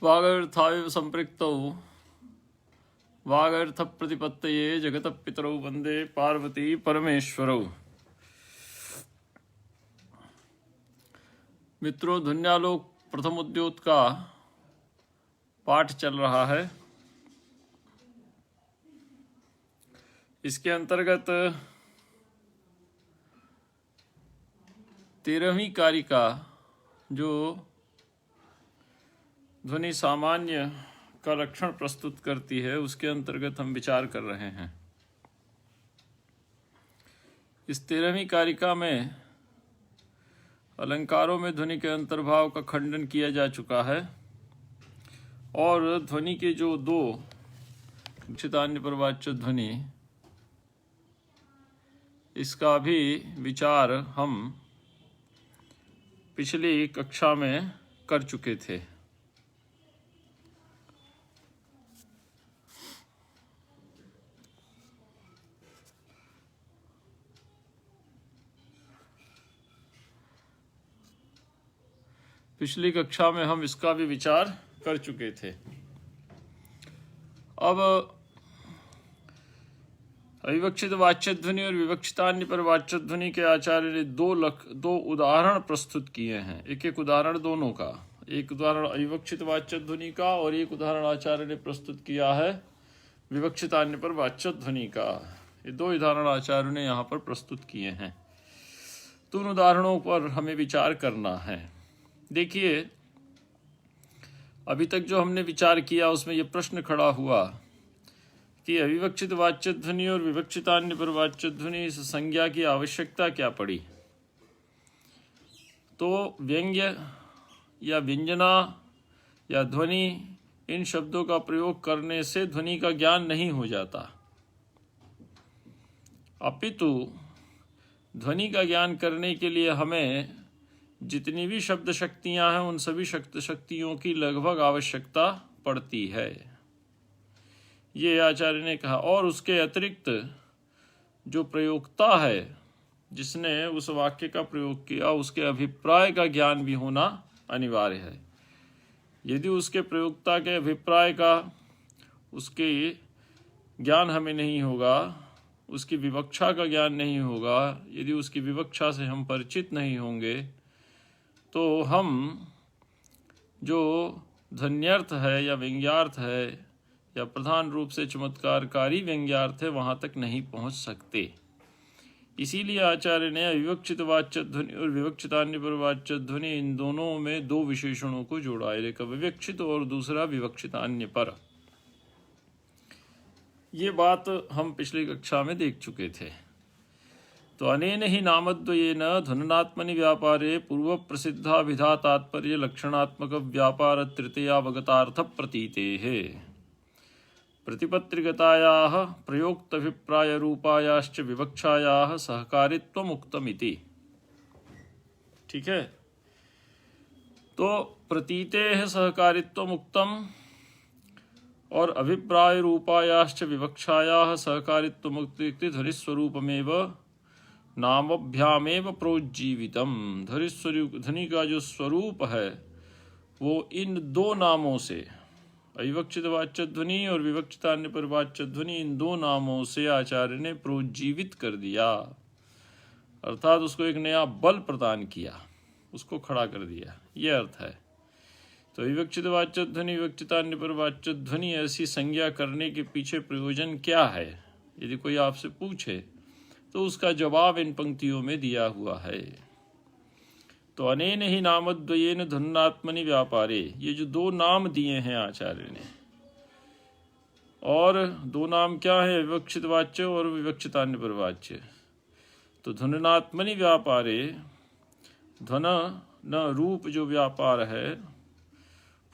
वागर्थाविव संपृक्तौ वागर्थ प्रतिपत्तये जगतः पितरौ वंदे पार्वती परमेश्वरौ। मित्रों, ध्वन्यालोक प्रथम उद्योत का पाठ चल रहा है। इसके अंतर्गत 13वीं कारिका जो ध्वनि सामान्य का लक्षण प्रस्तुत करती है, उसके अंतर्गत हम विचार कर रहे हैं। इस 13वीं कारिका में अलंकारों में ध्वनि के अंतर्भाव का खंडन किया जा चुका है और ध्वनि के जो दो विवक्षितान्य परवाच्य ध्वनि, इसका भी विचार हम पिछली कक्षा में कर चुके थे। पिछली कक्षा में हम इसका भी विचार कर चुके थे। अब अविवक्षित वाच्य ध्वनि और विवक्षितान्य पर वाच्य ध्वनि के आचार्य ने दो उदाहरण प्रस्तुत किए हैं। एक एक उदाहरण दोनों का, एक उदाहरण अविवक्षित वाच्य ध्वनि का और एक उदाहरण आचार्य ने प्रस्तुत किया है विवक्षितान्य पर वाच्य ध्वनि का। ये दो उदाहरण आचार्य ने यहाँ पर प्रस्तुत किए हैं। तो उन उदाहरणों पर हमें विचार करना है। देखिए, अभी तक जो हमने विचार किया उसमें यह प्रश्न खड़ा हुआ कि अविवक्षित वाच्य ध्वनि और विवक्षितान्य पर वाच्य ध्वनि इस संज्ञा की आवश्यकता क्या पड़ी। तो व्यंग्य या व्यंजना या ध्वनि, इन शब्दों का प्रयोग करने से ध्वनि का ज्ञान नहीं हो जाता, अपितु ध्वनि का ज्ञान करने के लिए हमें जितनी भी शब्द शक्तियां हैं उन सभी शब्द शक्तियों की लगभग आवश्यकता पड़ती है, ये आचार्य ने कहा। और उसके अतिरिक्त जो प्रयोक्ता है, जिसने उस वाक्य का प्रयोग किया, उसके अभिप्राय का ज्ञान भी होना अनिवार्य है। यदि उसके प्रयोक्ता के अभिप्राय का उसके ज्ञान हमें नहीं होगा, उसकी विवक्षा का ज्ञान नहीं होगा, यदि उसकी विवक्षा से हम परिचित नहीं होंगे, तो हम जो ध्वन्यर्थ है या व्यंग्यार्थ है या प्रधान रूप से चमत्कारकारी व्यंग्यार्थ है, वहाँ तक नहीं पहुँच सकते। इसीलिए आचार्य ने अविवक्षित वाच्य ध्वनि और विवक्षितान्य पर वाच्य ध्वनि, इन दोनों में दो विशेषणों को जोड़ा है, एक अविवक्षित और दूसरा विवक्षितान्य पर। ये बात हम पिछली कक्षा में देख चुके थे। तो अनेन ही नामद्वयेन ध्वननात्मनि व्यापारे पूर्व प्रसिद्धा विधा तात्पर्य लक्षणात्मक व्यापार तृतीयावगतार्थ प्रतीतेः प्रतिपत्तिगतायाः प्रयोक्तभिप्राय रूपायाश्च विवक्षायाः सहकारित्वमुक्तमिति। ठीक है, तो प्रतीतेः सहकारित्वमुक्तम और अभिप्राय रूपायाश्च विवक्षायाः सहकारित्वमुक्ति ध्वनिस्वरूपमेव नामभ्यामेव प्रोज्जीवितम। ध्वनि का जो स्वरूप है वो इन दो नामों से, अविवक्षित वाच्य ध्वनि और विवक्षितान्य पर वाच्य ध्वनि, इन दो नामों से आचार्य ने प्रोज्जीवित कर दिया, अर्थात उसको एक नया बल प्रदान किया, उसको खड़ा कर दिया, ये अर्थ है। तो विवक्षित वाच्य ध्वनि विवक्षितान्य पर वाच्य ध्वनि ऐसी संज्ञा करने के पीछे प्रयोजन क्या है, यदि कोई आपसे पूछे तो उसका जवाब इन पंक्तियों में दिया हुआ है। तो अनेन ही नामद्वयेन ध्वन्नात्मनि व्यापारे, ये जो दो नाम दिए हैं आचार्य ने, और दो नाम क्या है, विवक्षित वाच्य और विवक्षितान्य पर वाच्य। तो ध्वन्नात्मनि व्यापारे, ध्वन न रूप जो व्यापार है,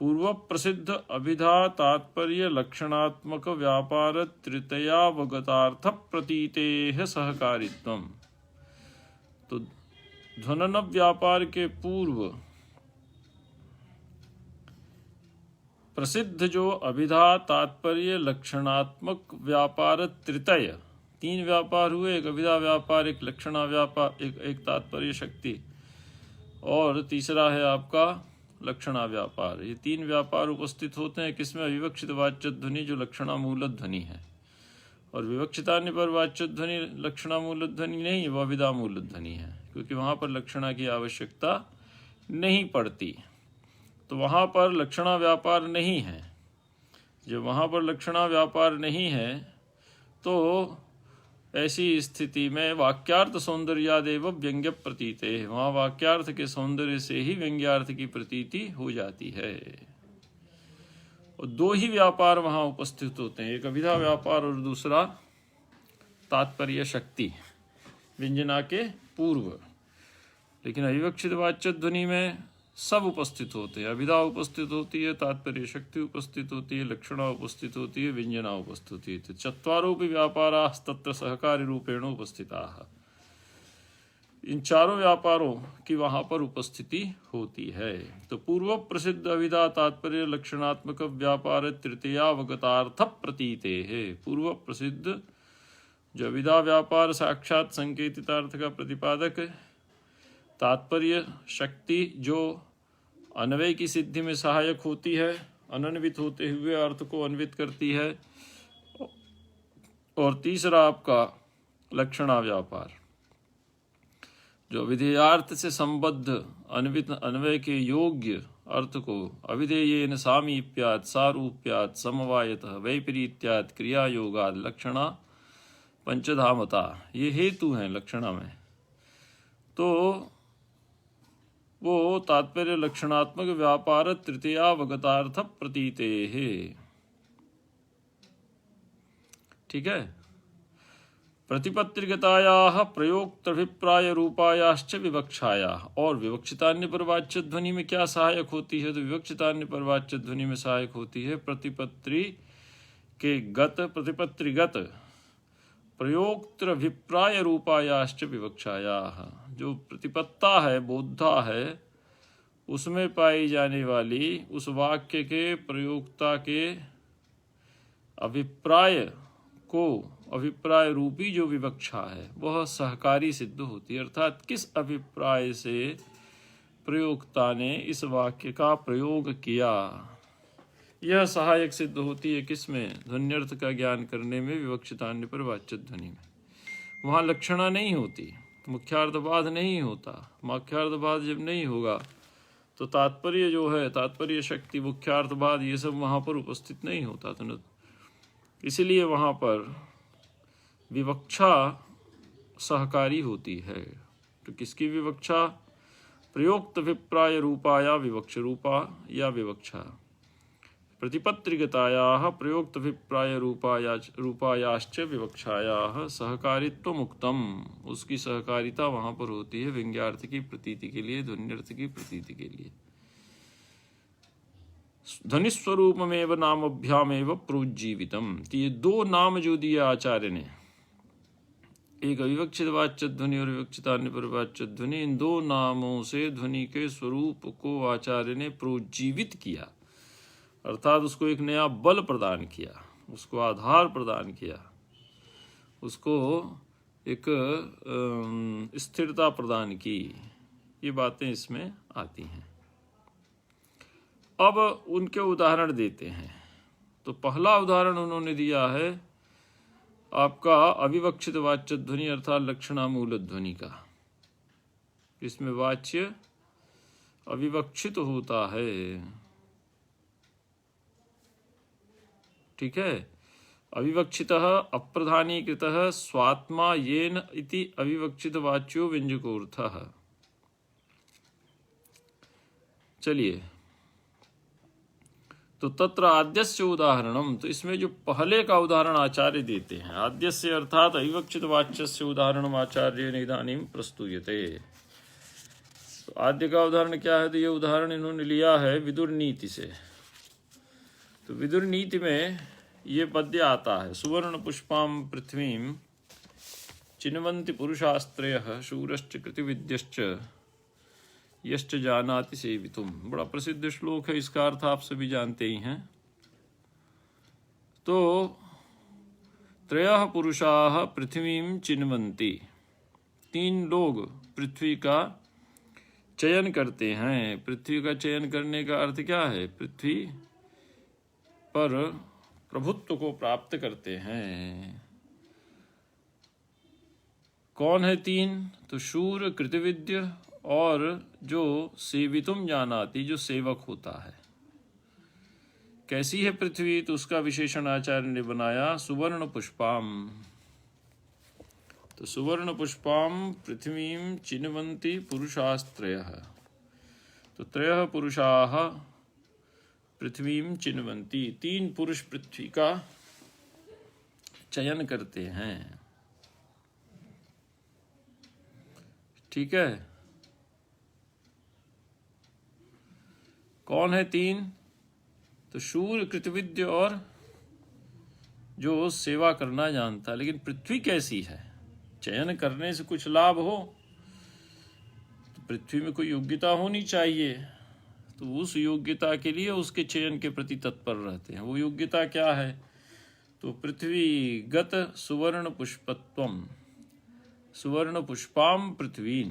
पूर्व प्रसिद्ध अभिधा तात्पर्य लक्षणात्मक व्यापार तृतीयावगतार्थ प्रतीतेः सहकारित्वम। तो ध्वनन व्यापार के पूर्व प्रसिद्ध जो अभिधा तात्पर्य लक्षणात्मक व्यापार तृतीय, तीन व्यापार हुए, एक अभिधा व्यापार, एक लक्षणा व्यापार, एक तात्पर्य शक्ति, और तीसरा है आपका लक्षणा व्यापार, ये तीन व्यापार उपस्थित होते हैं। किसमें? अविवक्षित वाच्य ध्वनि जो लक्षणा मूल ध्वनि है, और विवक्षितान्य पर वाच्य ध्वनि लक्षणा मूल ध्वनि नहीं, वह विदा मूल ध्वनि है, क्योंकि वहाँ पर लक्षणा की आवश्यकता नहीं पड़ती। तो वहाँ पर लक्षणा व्यापार नहीं है। जब वहाँ पर लक्षणा व्यापार नहीं है तो ऐसी स्थिति में वाक्यार्थ सौंदर्यादेव व्यंग्य प्रतीते, वहाँ वाक्यार्थ के सौंदर्य से ही व्यंग्यार्थ की प्रतीति हो जाती है। और दो ही व्यापार वहाँ उपस्थित होते हैं, एक अभिधा व्यापार और दूसरा तात्पर्य शक्ति व्यंजना के पूर्व। लेकिन अविवक्षित वाच्य ध्वनि में सब उपस्थित होते हैं। अभिधा उपस्थित होती है, तात्पर्य शक्ति उपस्थित होती है, लक्षणा उपस्थित होती है, व्यंजना उपस्थित होती है। चत्वारोपि व्यापाराः तत्र सहकारी रूपेण उपस्थिताः, इन चारों व्यापारों की वहां पर उपस्थिति होती है। तो पूर्व प्रसिद्ध अभिधा तात्पर्य लक्षणात्मक व्यापार तृतीयावगतार्थ प्रतीते है। पूर्व प्रसिद्ध जो अभिधा व्यापार साक्षात संकेतितार्थ का प्रतिपादक है, तात्पर्य शक्ति जो अन्वय की सिद्धि में सहायक होती है, अनन्वित होते हुए अर्थ को अन्वित करती है, और तीसरा आपका लक्षणा व्यापार जो विधेयार्थ से संबद्ध अन्वित अन्वय के योग्य अर्थ को अविधेयेन सामीप्यात् सारूप्यात् समवायतः वैपरीत्यात् क्रियायोगात् लक्षणा पंचधामता, ये हेतु हैं लक्षणा में। तो वो तात्पर्य लक्षणात्मक व्यापार तृतीयावगतार्थ प्रतीते है। ठीक है। प्रतिपत्तिगतायाः प्रयोक्तभिप्राय रूपायाश्च विवक्षायाः, और विवक्षितान्य पर वाच्य ध्वनि में क्या सहायक होती है? तो विवक्षितान्य पर वाच्य ध्वनि में सहायक होती है प्रतिपत्ति के गत, प्रतिपत्तिगत प्रयोक्तभिप्राय रूपायाश्च विवक्षायाः, जो प्रतिपत्ता है, बोधा है, उसमें पाई जाने वाली उस वाक्य के प्रयोक्ता के अभिप्राय को, अभिप्राय रूपी जो विवक्षा है वह सहकारी सिद्ध होती है। अर्थात किस अभिप्राय से प्रयोक्ता ने इस वाक्य का प्रयोग किया, यह सहायक सिद्ध होती है। किसमें? ध्वन्यर्थ का ज्ञान करने में, विवक्षितान्य पर वाच्य ध्वनि में। वहाँ लक्षणा नहीं होती, मुख्यार्थवाद नहीं होता। मुख्यार्थवाद जब नहीं होगा तो तात्पर्य जो है, तात्पर्य शक्ति, मुख्यार्थवाद, ये सब वहाँ पर उपस्थित नहीं होता। तो इसलिए वहाँ पर विवक्षा सहकारी होती है। तो किसकी विवक्षा? प्रयोक्त अभिप्राय रूपाया विवक्ष रूपा या विवक्षा, प्रतिपत्तिगतायाः प्रयोक्त अभिप्राय रूपायाश्च विवक्षायाः सहकारित्व मुक्तम, उसकी सहकारिता वहाँ पर होती है व्यंग्यार्थ की प्रतीति के लिए, ध्वन्यर्थ की प्रतीति के लिए। ध्वनिस्वरूपमेव नामभ्यामेव प्रोज्जीवितम, तो ये दो नाम जो दिए आचार्य ने, एक अविवक्षित वाच्य ध्वनि और विवक्षितान्य पर वाच्य ध्वनि, इन दो नामों से ध्वनि के स्वरूप को आचार्य ने प्रोज्जीवित किया, अर्थात उसको एक नया बल प्रदान किया, उसको आधार प्रदान किया, उसको एक स्थिरता प्रदान की। ये बातें इसमें आती हैं। अब उनके उदाहरण देते हैं। तो पहला उदाहरण उन्होंने दिया है आपका अविवक्षित वाच्य ध्वनि अर्थात लक्षणा मूल ध्वनि का। इसमें वाच्य अविवक्षित होता है। ठीक है। अविवक्षितः अप्रधानीकृतः स्वात्मा येन इति अविवक्षित वाच्यो व्यंजकोर्थः। चलिए, तो तत्र आद्यस्य उदाहरणम, तो इसमें जो पहले का उदाहरण आचार्य देते हैं, आद्यस्य अर्थात अविवक्षित वाच्यस्य उदाहरणम आचार्येण इदानीं प्रस्तूयते। तो आद्य का उदाहरण क्या है? तो ये उदाहरण इन्होंने लिया है विदुर नीति से। तो विदुर नीति में ये पद्य आता है, सुवर्ण पुष्पां पृथ्वीं चिन्वन्ति पुरुषास्त्रयः शूरश्च कृतिविद्यश्च यश्च जानाति सेवितुम। बड़ा प्रसिद्ध श्लोक है, इसका अर्थ आप सभी जानते ही हैं। तो त्रयः पुरुषाः पृथ्वीं चिन्वन्ति, तीन लोग पृथ्वी का चयन करते हैं। पृथ्वी का चयन करने का अर्थ क्या है? पृथ्वी पर प्रभुत्व को प्राप्त करते हैं। कौन है तीन? तो शूर, कृतविद्य और जो सेवितुम जानाति, जो सेवक होता है। कैसी है पृथ्वी? तो उसका विशेषण आचार्य ने बनाया सुवर्ण पुष्पाम। तो सुवर्ण पुष्पाम पृथ्वीं चिन्वन्ति पुरुषास्त्रयः। तो त्रयः पुरुषाः पृथ्वीं चिन्वन्ति, तीन पुरुष पृथ्वी का चयन करते हैं। ठीक है। कौन है तीन? तो शूर, कृतविद्य और जो सेवा करना जानता। लेकिन पृथ्वी कैसी है? चयन करने से कुछ लाभ हो तो पृथ्वी में कोई योग्यता होनी चाहिए, तो उस योग्यता के लिए उसके चयन के प्रति तत्पर रहते हैं। वो योग्यता क्या है? तो पृथ्वी गत सुवर्ण पुष्पत्वम, सुवर्ण पुष्पाम पृथ्वीन,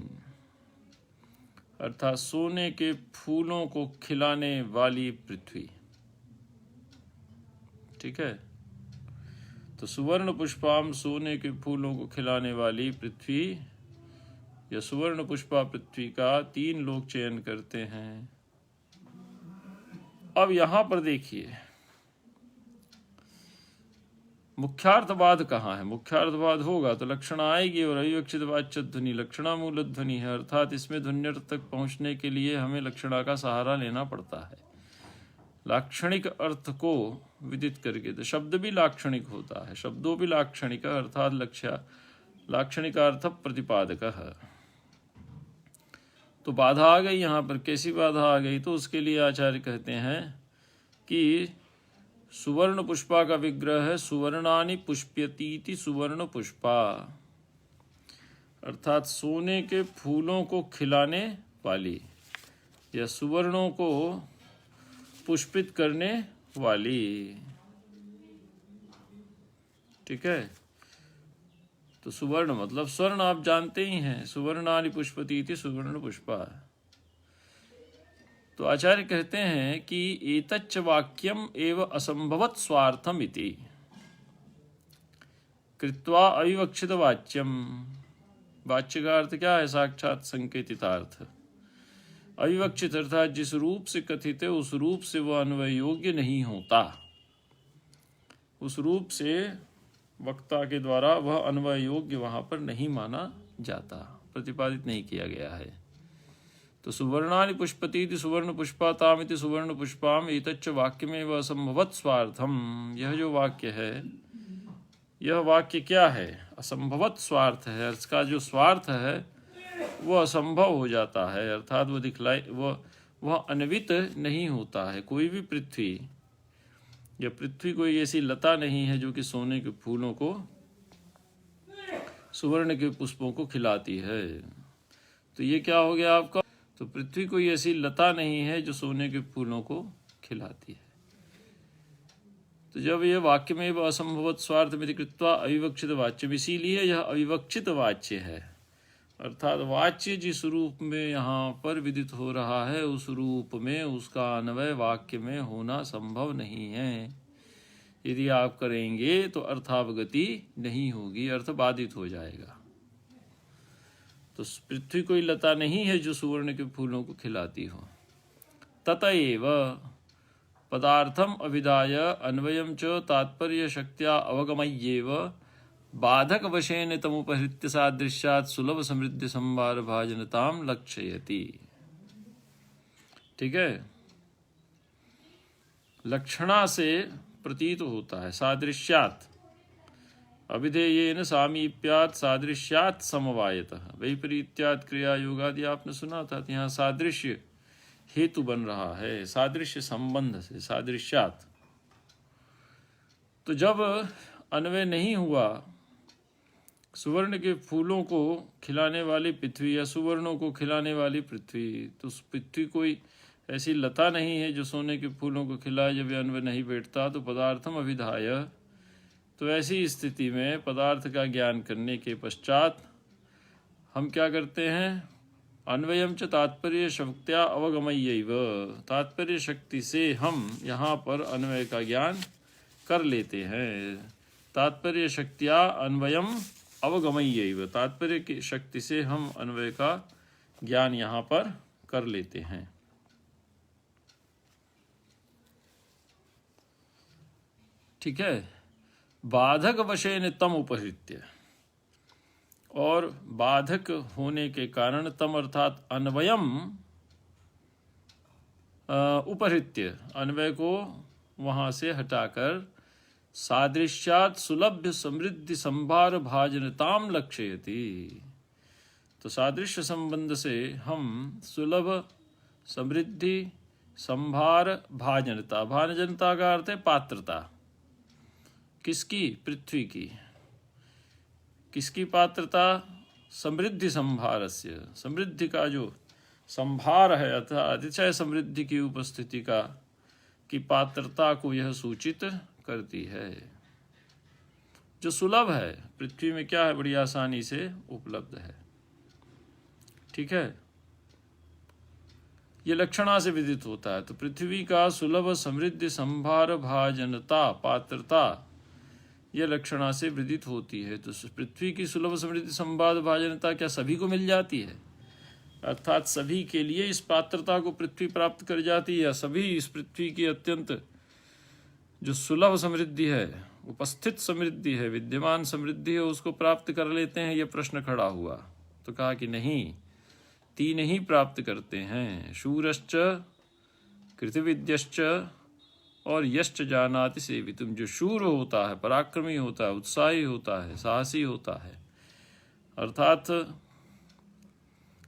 अर्थात सोने के फूलों को खिलाने वाली पृथ्वी। ठीक है। तो सुवर्ण पुष्पाम, सोने के फूलों को खिलाने वाली पृथ्वी या सुवर्ण पुष्पा पृथ्वी का तीन लोग चयन करते हैं। अब यहां पर देखिए मुख्यार्थवाद कहाँ है? मुख्यार्थवाद होगा तो लक्षण आएगी, और अविवक्षित वाच्य ध्वनि लक्षणा मूल ध्वनि है, अर्थात इसमें ध्वन्यर्थ तक पहुंचने के लिए हमें लक्षणा का सहारा लेना पड़ता है। लाक्षणिक अर्थ को विदित करके, तो शब्द भी लाक्षणिक होता है, शब्दों भी लाक्षणिक, अर्थात लाक्षणिकार्थ प्रतिपादक है। तो बाधा आ गई यहाँ पर। कैसी बाधा आ गई? तो उसके लिए आचार्य कहते हैं कि सुवर्ण पुष्पा का विग्रह है सुवर्णानि पुष्प्यतीति सुवर्ण पुष्पा, अर्थात सोने के फूलों को खिलाने वाली या सुवर्णों को पुष्पित करने वाली। ठीक है। तो सुवर्ण मतलब स्वर्ण, आप जानते ही हैं, सुवर्णानि पुष्पतीति सुवर्ण पुष्पा। तो आचार्य कहते हैं कि एतच्च वाक्यम एव असंभवत स्वार्थम इति कृत्वा अविवक्षित वाच्यम। वाच्य का अर्थ क्या है? साक्षात संकेतितार्थ। अविवक्षित अर्थात जिस रूप से कथित है उस रूप से वह अन्वय योग्य नहीं होता, उस रूप से वक्ता के द्वारा वह अन्वय योग्य वहां पर नहीं माना जाता, प्रतिपादित नहीं किया गया है। तो सुवर्णानि पुष्पतीति सुवर्ण पुष्पातामिति सुवर्ण पुष्पाम एतच्च वाक्यमेव असंभवत स्वार्थम। यह जो वाक्य है, यह वाक्य क्या है? असंभवत स्वार्थ है। इसका जो स्वार्थ है वह असंभव हो जाता है, अर्थात वह दिखलाई वह अन्वित नहीं होता है। कोई भी पृथ्वी या पृथ्वी कोई ऐसी लता नहीं है जो कि सोने के फूलों को, सुवर्ण के पुष्पों को खिलाती है। तो ये क्या हो गया आपका? तो पृथ्वी कोई ऐसी लता नहीं है जो सोने के फूलों को खिलाती है। तो जब यह वाक्य में असंभवत स्वार्थ में कृत्वा अविवक्षित वाच्य, इसीलिए यह अविवक्षित वाच्य है, अर्थात वाच्य जिस रूप में यहाँ पर विदित हो रहा है उस रूप में उसका अन्वय वाक्य में होना संभव नहीं है। यदि आप करेंगे तो अर्थावगति नहीं होगी, अर्थ बाधित हो जाएगा। तो पृथ्वी कोई लता नहीं है जो सुवर्ण के फूलों को खिलाती हो। ततएव पदार्थम अभिधाय अन्वयं च तात्पर्य शक्त्या अवगमय्येव बाधक वशेन तमुपहृत्य सादृश्यात् सुलभ समृद्धि संभार भाजनताम लक्षयति। ठीक है। लक्षणा से प्रतीत होता है, सादृश्यात् अभिधेयेन सामीप्यात् सादृश्यात् समवायतः वैपरीत्यात् क्रिया योगादि आपने सुना था। यहाँ सादृश्य हेतु बन रहा है, सादृश्य संबंध से, सादृश्यात्। तो जब अन्वय नहीं हुआ सुवर्ण के फूलों को खिलाने वाली पृथ्वी या सुवर्णों को खिलाने वाली पृथ्वी, तो उस पृथ्वी कोई ऐसी लता नहीं है जो सोने के फूलों को खिलाए। जब अन्वय नहीं बैठता तो पदार्थम अभिधाय, तो ऐसी स्थिति में पदार्थ का ज्ञान करने के पश्चात हम क्या करते हैं? अन्वयम च तात्पर्य शक्त्या अवगमयैव, तात्पर्य शक्ति से हम यहाँ पर अन्वय का ज्ञान कर लेते हैं। तात्पर्य शक्त्या अन्वयम अवगमयैव, तात्पर्य की शक्ति से हम अन्वय का ज्ञान यहाँ पर कर लेते हैं। ठीक है। बाधक वशेन तम उपहृत्य, और बाधक होने के कारण तम अर्थात अन्वयम उपहृत्य, अन्वय को वहाँ से हटाकर सादृश्यात सुलभ्य समृद्धि संभार भाजनताम लक्ष्यति, तो सादृश्य संबंध से हम सुलभ समृद्धि संभार भाजनता, भाजनता का अर्थ है पात्रता, किसकी? पृथ्वी की। किसकी पात्रता? समृद्धि संभारस्य, समृद्धि का जो संभार है अर्थात अतिशय समृद्धि की उपस्थिति का की पात्रता को यह सूचित करती है। जो सुलभ है, पृथ्वी में क्या है? बड़ी आसानी से उपलब्ध है। ठीक है। ये लक्षणा से विदित होता है। तो पृथ्वी का सुलभ समृद्धि संभार भाजनता पात्रता यह लक्षणा से विदित होती है। तो पृथ्वी की सुलभ समृद्धि संभार भाजनता क्या सभी को मिल जाती है? अर्थात सभी के लिए इस पात्रता को पृथ्वी प्राप्त कर जाती है, या सभी इस पृथ्वी की अत्यंत जो सुलभ समृद्धि है, उपस्थित समृद्धि है, विद्यमान समृद्धि है, उसको प्राप्त कर लेते हैं? यह प्रश्न खड़ा हुआ। तो कहा कि नहीं, तीन ही प्राप्त करते हैं, शूरश्च कृतविद्यश्च और यश्च जानाति सेवितुम। जो शूर होता है, पराक्रमी होता है, उत्साही होता है, साहसी होता है, अर्थात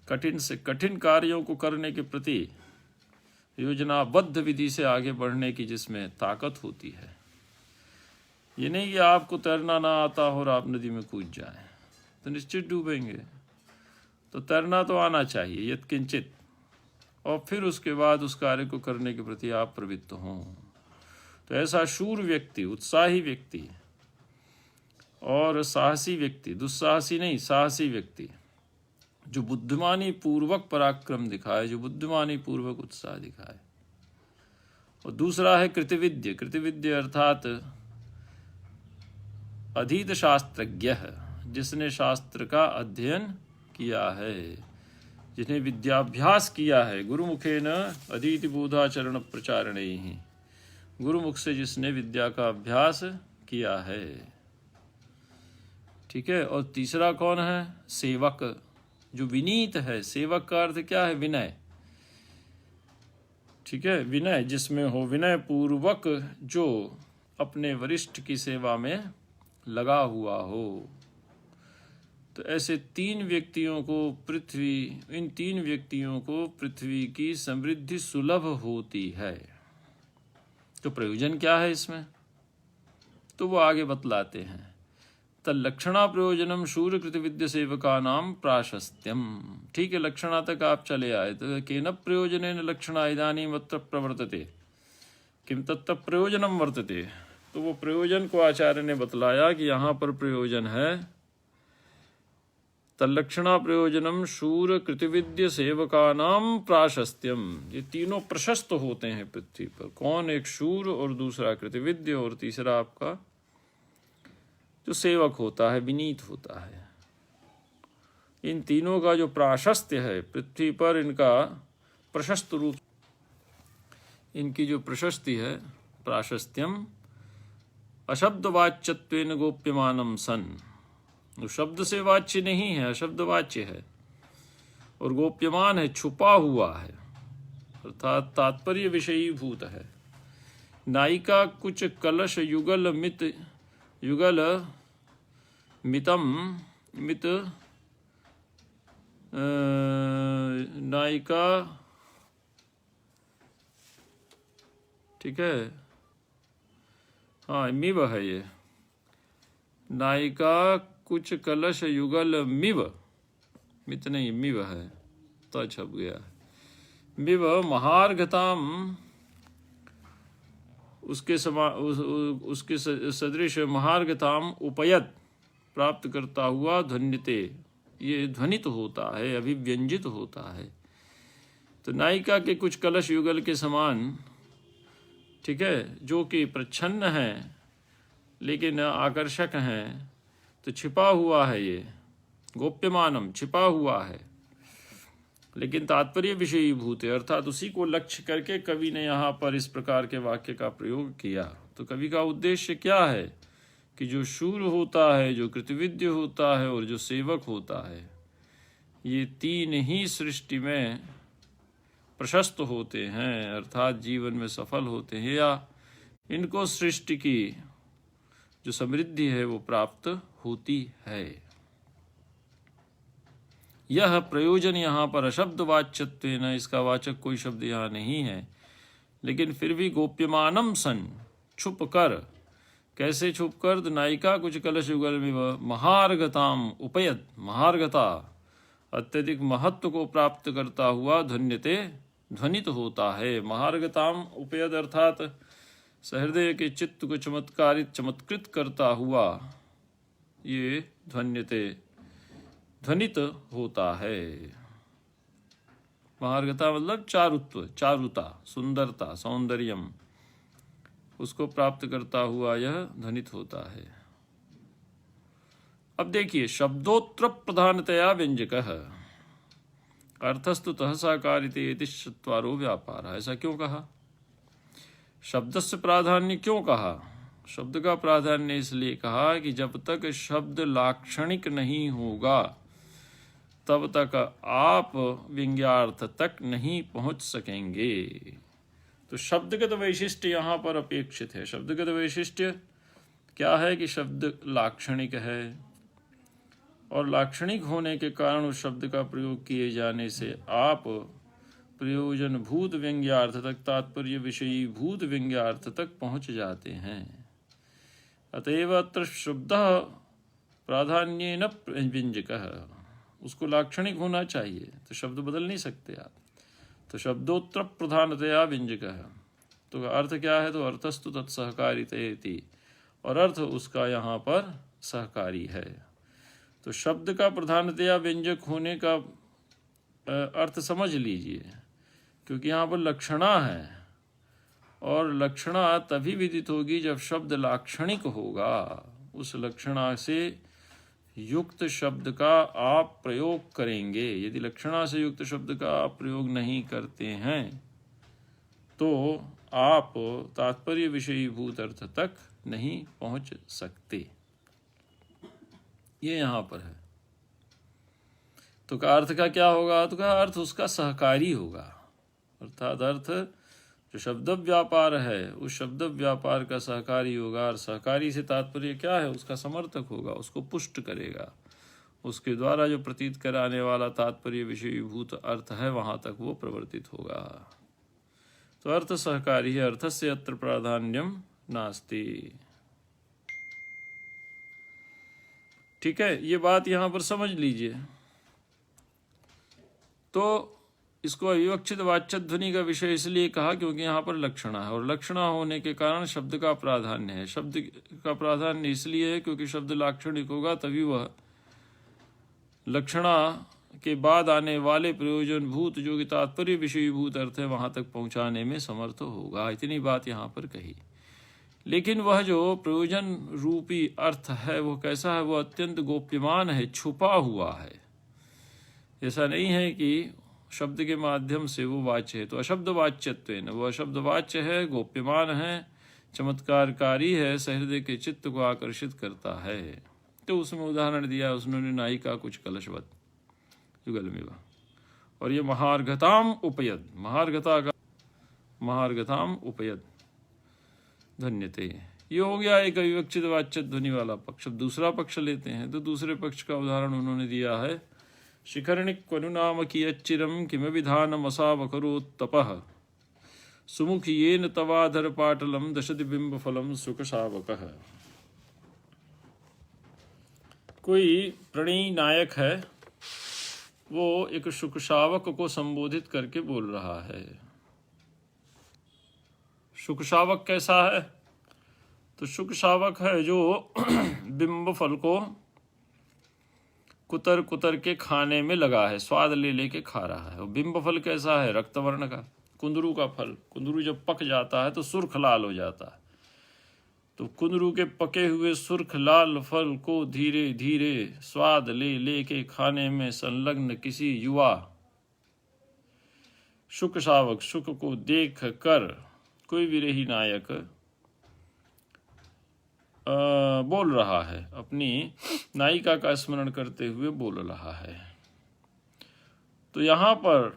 कठिन से कठिन कार्यों को करने के प्रति योजनाबद्ध विधि से आगे बढ़ने की जिसमें ताकत होती है। ये नहीं कि आपको तैरना ना आता हो और आप नदी में कूद जाएं तो निश्चित डूबेंगे। तो तैरना तो आना चाहिए यत्किंचित, और फिर उसके बाद उस कार्य को करने के प्रति आप प्रवृत्त हों। तो ऐसा शूर व्यक्ति, उत्साही व्यक्ति और साहसी व्यक्ति, दुस्साहसी नहीं, साहसी व्यक्ति, जो बुद्धिमानी पूर्वक पराक्रम दिखाए, जो बुद्धिमानी पूर्वक उत्साह दिखाए। और दूसरा है कृतविद्य। कृतविद्य अर्थात अधीत शास्त्रज्ञ, जिसने शास्त्र का अध्ययन किया है, जिन्हें विद्याभ्यास किया है। गुरुमुखेन अधीति बोधाचरण प्रचारण ही, गुरुमुख से जिसने विद्या का अभ्यास किया है। ठीक है। और तीसरा कौन है? सेवक, जो विनीत है। सेवक का अर्थ क्या है? विनय। ठीक है। विनय जिसमें हो, विनय पूर्वक जो अपने वरिष्ठ की सेवा में लगा हुआ हो। तो ऐसे तीन व्यक्तियों को इन तीन व्यक्तियों को पृथ्वी की समृद्धि सुलभ होती है। तो प्रयोजन क्या है इसमें? तो वो आगे बतलाते हैं। तल्लक्षणा प्रयोजनम शूर कृतविद्य सेवका नाम प्राशस्त्यम। ठीक है, लक्षणा तक आप चले आए। तो केन प्रयोजनेन लक्षणा इदानीम अत्र प्रवर्तते, किम तत्त प्रयोजनम वर्तते। तो वो प्रयोजन को आचार्य ने बतलाया कि यहाँ पर प्रयोजन है तल्लक्षणा प्रयोजनम शूर कृतविद्य सेवकानाम प्राशस्त्यम। ये तीनों प्रशस्त होते हैं पृथ्वी पर। कौन? एक शूर, और दूसरा कृतविद्य, और तीसरा आपका जो सेवक होता है, विनीत होता है। इन तीनों का जो प्राशस्त्य है पृथ्वी पर, इनका प्रशस्त रूप, इनकी जो प्रशस्ति है, प्राशस्त्यम अशब्दवाच्यत्वेन गोप्यमानम सन। वो शब्द से वाच्य नहीं है, अशब्द वाच्य है, और गोप्यमान है, छुपा हुआ है, अर्थात तात्पर्य विषयीभूत है। नायिका कुछ कलश युगल मितम मित नायिका। ठीक है। हाँ, मिव है ये। नायिका कुछ कलश युगल मित नहीं, मिव है, तो छप गया। मिव महार्घताम, उसके सदृश महार्घताम उपयत, प्राप्त करता हुआ, ध्वन्यते ये ध्वनित होता है, अभिव्यंजित होता है। तो नायिका के कुछ कलश युगल के समान, ठीक है, जो कि प्रच्छन्न हैं लेकिन आकर्षक हैं, तो छिपा हुआ है, ये गोप्यमानम छिपा हुआ है, लेकिन तात्पर्य विषयीभूत है, अर्थात उसी को लक्ष्य करके कवि ने यहाँ पर इस प्रकार के वाक्य का प्रयोग किया। तो कवि का उद्देश्य क्या है कि जो शूर होता है, जो कृतविद्य होता है और जो सेवक होता है, ये तीन ही सृष्टि में प्रशस्त होते हैं, अर्थात जीवन में सफल होते हैं, या इनको सृष्टि की जो समृद्धि है वो प्राप्त होती है। यह प्रयोजन यहाँ पर अशब्द वाच्यत्वेन, इसका वाचक कोई शब्द यहाँ नहीं है, लेकिन फिर भी गोप्यमानम सन, छुप कर। कैसे छुप कर? तो नायिका कुछ कलश युगल में वह महार्घताम उपयत, महार्घता अत्यधिक महत्व को प्राप्त करता हुआ ध्वन्यते, ध्वनित होता है। महार्घताम उपयत अर्थात सहृदय के चित्त को चमत्कृत करता हुआ ये ध्वन्यते, ध्वनित होता है। महार्घता मतलब चारुत्व, चारुता, सुंदरता, सौंदर्यम, उसको प्राप्त करता हुआ यह ध्वनित होता है। अब देखिए, शब्दोत्तर प्रधानतया व्यंजकः अर्थस्तु सहसाकारिते इति चत्वारो व्यापार। ऐसा क्यों कहा? शब्द से प्राधान्य क्यों कहा? शब्द का प्राधान्य इसलिए कहा कि जब तक शब्द लाक्षणिक नहीं होगा तब तक आप व्यंग्यार्थ तक नहीं पहुंच सकेंगे। तो शब्दगत वैशिष्ट्य यहाँ पर अपेक्षित है। शब्दगत वैशिष्ट्य क्या है कि शब्द लाक्षणिक है, और लाक्षणिक होने के कारण उस शब्द का प्रयोग किए जाने से आप प्रयोजन भूत व्यंग्यार्थ तक, तात्पर्य विषयी भूत व्यंग्यार्थ तक पहुंच जाते हैं। अतएव अत्र शब्द प्राधान्येन व्यंजकः, उसको लाक्षणिक होना चाहिए, तो शब्द बदल नहीं सकते आप। तो शब्दोत्तर प्रधानतया व्यंजकः, तो अर्थ क्या है? तो अर्थस्तु तत्सहकारितेति, और अर्थ उसका यहाँ पर सहकारी है। तो शब्द का प्रधानतया व्यंजक होने का अर्थ समझ लीजिए, क्योंकि यहाँ पर लक्षणा है, और लक्षणा तभी विदित होगी जब शब्द लाक्षणिक होगा। उस लक्षणा से युक्त शब्द का आप प्रयोग करेंगे। यदि लक्षणा से युक्त शब्द का आप प्रयोग नहीं करते हैं तो आप तात्पर्य विषयीभूत अर्थ तक नहीं पहुंच सकते। ये यहाँ पर है। तो का अर्थ का क्या होगा? तो का अर्थ उसका सहकारी होगा, अर्थात अर्थ जो शब्द व्यापार है उस शब्द व्यापार का सहकारी होगा। और सहकारी से तात्पर्य क्या है? उसका समर्थक होगा, उसको पुष्ट करेगा, उसके द्वारा जो प्रतीत कराने वाला तात्पर्य विषयीभूत अर्थ है वहां तक वो प्रवर्तित होगा। तो अर्थ सहकारी है। अर्थस्य अत्र प्राधान्यम नास्ति। ठीक है, ये बात यहाँ पर समझ लीजिए। तो इसको अविवक्षित वाच्य ध्वनि का विषय इसलिए कहा क्योंकि यहाँ पर लक्षणा है, और लक्षणा होने के कारण शब्द का प्राधान्य है। शब्द का प्राधान्य इसलिए है क्योंकि शब्द लाक्षणिक होगा, तभी वह लक्षणा के बाद आने वाले प्रयोजन भूत जो कि तात्पर्य विषयीभूत अर्थ है वहां तक पहुंचाने में समर्थ होगा। इतनी बात यहाँ पर कही। लेकिन वह जो प्रयोजन रूपी अर्थ है वो कैसा है? वो अत्यंत गोप्यमान है, छुपा हुआ है। ऐसा नहीं है कि शब्द के माध्यम से वो वाच्य है। तो अशब्द वाच्यत्वेन, वो अशब्द वाच्य है, गोप्यमान है, चमत्कारकारी है, सहृदय के चित्त को आकर्षित करता है। तो उसमें उदाहरण दिया उसने नायिका कुछ कलशवत युगल में, और ये महार्घताम उपयद, महार्घता का महार्घताम उपयद धन्यते। ये हो गया एक अविवक्षित वाच्य ध्वनि वाला पक्ष। अब दूसरा पक्ष लेते हैं। तो दूसरे पक्ष का उदाहरण उन्होंने दिया है, शिखरणिक्वनुनाम कियच्चिरं किमविधानमसावकरोत्तपः सुमुखियेन तवाधर पाटलं दशति बिंबफलं सुखशावकः। कोई प्रणयी नायक है, वो एक शुकशावक को संबोधित करके बोल रहा है। शुकशावक कैसा है? तो शुकशावक है जो बिंब फल को कुतर कुतर के खाने में लगा है, स्वाद ले लेके खा रहा है। और बिंब फल कैसा है? रक्त वर्ण का, कुंदरू का फल। कुंदरू जब पक जाता है तो सुर्ख लाल हो जाता है। तो कुंदरू के पके हुए सुर्ख लाल फल को धीरे धीरे स्वाद ले लेके खाने में संलग्न किसी युवा शुक शावक शुक को देख कर कोई विरही नायक बोल रहा है, अपनी नायिका का स्मरण करते हुए बोल रहा है। तो यहाँ पर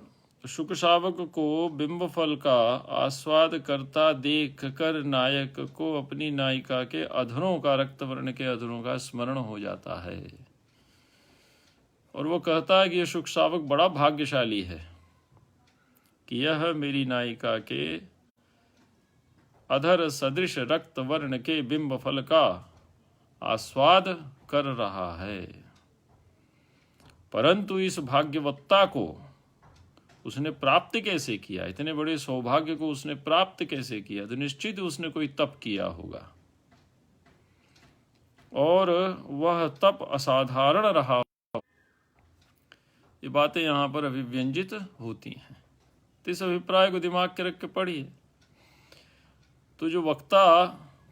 शुक शावक को बिंब फल का आस्वाद करता देख कर नायक को अपनी नायिका के अधरों का, रक्त वर्ण के अधरों का स्मरण हो जाता है। और वो कहता है कि यह शुक शावक बड़ा भाग्यशाली है कि यह मेरी नायिका के अधर सदृश रक्त वर्ण के बिंब फल का आस्वाद कर रहा है। परंतु इस भाग्यवत्ता को उसने प्राप्त कैसे किया? इतने बड़े सौभाग्य को उसने प्राप्त कैसे किया? तो निश्चित उसने कोई तप किया होगा, और वह तप असाधारण रहा। ये बातें यहाँ पर अभिव्यंजित होती हैं। तो इस अभिप्राय को दिमाग के रख के पढ़िए। तो जो वक्ता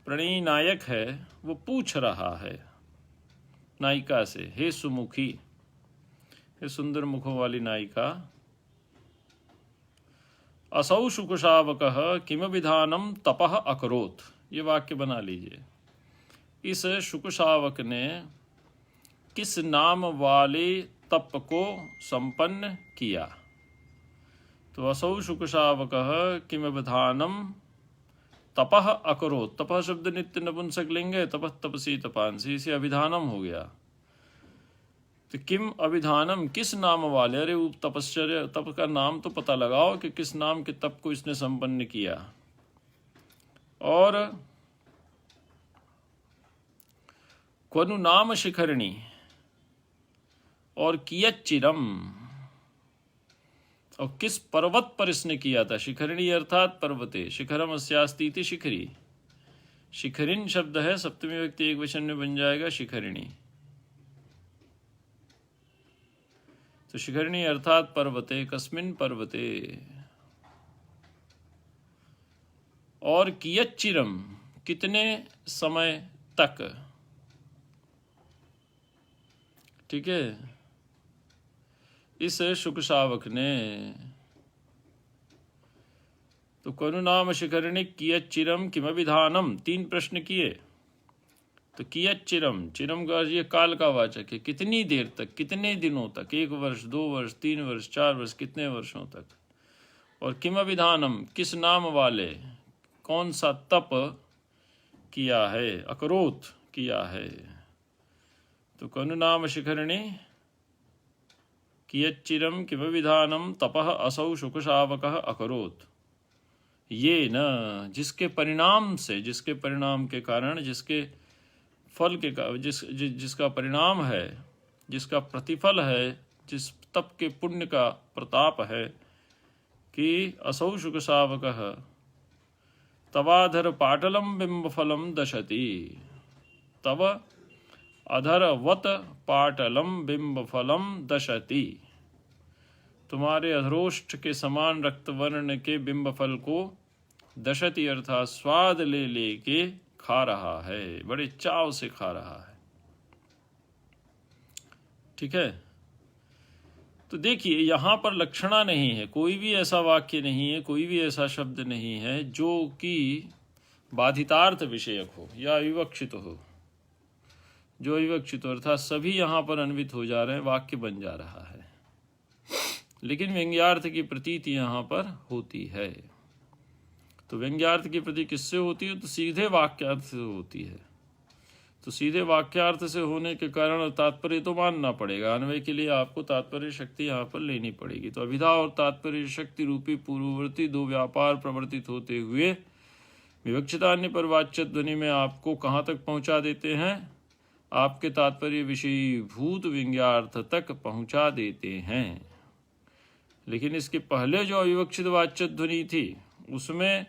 प्रणयी नायक है वो पूछ रहा है नायिका से, हे सुमुखी, हे सुंदर मुखों वाली नायिका, असौ शुकशावकः किम विधानम तपः अकरोत्। ये वाक्य बना लीजिए। इस शुकशावक ने किस नाम वाले तप को संपन्न किया? तो असौ शुकशावकः किम विधानम तपः अकरोत्। तपः शब्द नित्य नपुंसक लिंग है, तपः तपसी तपांसी, इसे अभिधानम हो गया। तो किम अभिधानम, किस नाम वाले? अरे वो तपश्चर्या, तप का नाम तो पता लगाओ कि किस नाम के तप को इसने संपन्न किया। और क्वनु नाम शिखरिणी, और कियच्चिरम, और किस पर्वत पर इसने किया था? शिखरिणी अर्थात पर्वते, शिखरम अस्यास्तीति शिखरी। शिखरिन शब्द है, सप्तमी व्यक्ति एक वचन में बन जाएगा शिखरिणी। तो शिखरिणी अर्थात पर्वते, कस्मिन पर्वते। और कियच्चिरम, कितने समय तक। ठीक है। इस शुक शावक ने तो कनु नाम शिखरिणी कियच्चिरम किमभिधानम, 3 प्रश्न किए। तो कियच्चिरम, चिरम का ये काल का वाचक है, कितनी देर तक, कितने दिनों तक, 1 वर्ष, 2 वर्ष, 3 वर्ष, 4 वर्ष, कितने वर्षों तक। और किमभिधानम, किस नाम वाले, कौन सा तप किया है, अकरोत किया है। तो कनु नाम शिखरिणी कियच्चिरम किमभिधानम तपः असौ शुकशावकः अकरोत्। ये न, जिसके परिणाम से, जिसके परिणाम के कारण, जिसके फल के जिसका परिणाम है, जिसका प्रतिफल है, जिस तप के पुण्य का प्रताप है कि असौ शुकशावकः तवाधर पाटलम बिंबफलम दशति। तव अधरवत पाटलम बिंबफलम दशति। तुम्हारे अधरोष्ठ के समान रक्तवर्ण के बिंबफल को दशति अर्थात स्वाद ले लेके खा रहा है, बड़े चाव से खा रहा है। ठीक है। तो देखिए यहाँ पर लक्षणा नहीं है, कोई भी ऐसा वाक्य नहीं है, कोई भी ऐसा शब्द नहीं है जो कि बाधितार्थ विषयक हो या अविवक्षित हो। जो अविवक्षित हो अर्थात सभी यहाँ पर अन्वित हो जा रहे हैं, वाक्य बन जा रहा है, लेकिन व्यंग्यार्थ की प्रतीति यहाँ पर होती है। तो व्यंग्यार्थ की प्रतीति किससे होती है? तो सीधे वाक्यार्थ से होती है। तो सीधे वाक्यार्थ से होने के कारण तात्पर्य तो मानना पड़ेगा, अन्वय के लिए आपको तात्पर्य शक्ति यहाँ पर लेनी पड़ेगी। तो अभिधा और तात्पर्य शक्ति रूपी पूर्ववर्ती 2 व्यापार प्रवर्तित होते हुए विवक्षितान्य पर वाच्य ध्वनि में आपको कहाँ तक पहुँचा देते हैं? आपके तात्पर्य विषयीभूत व्यंग्यार्थ तक पहुँचा देते हैं। लेकिन इसके पहले जो अविवक्षित वाच्य ध्वनि थी उसमें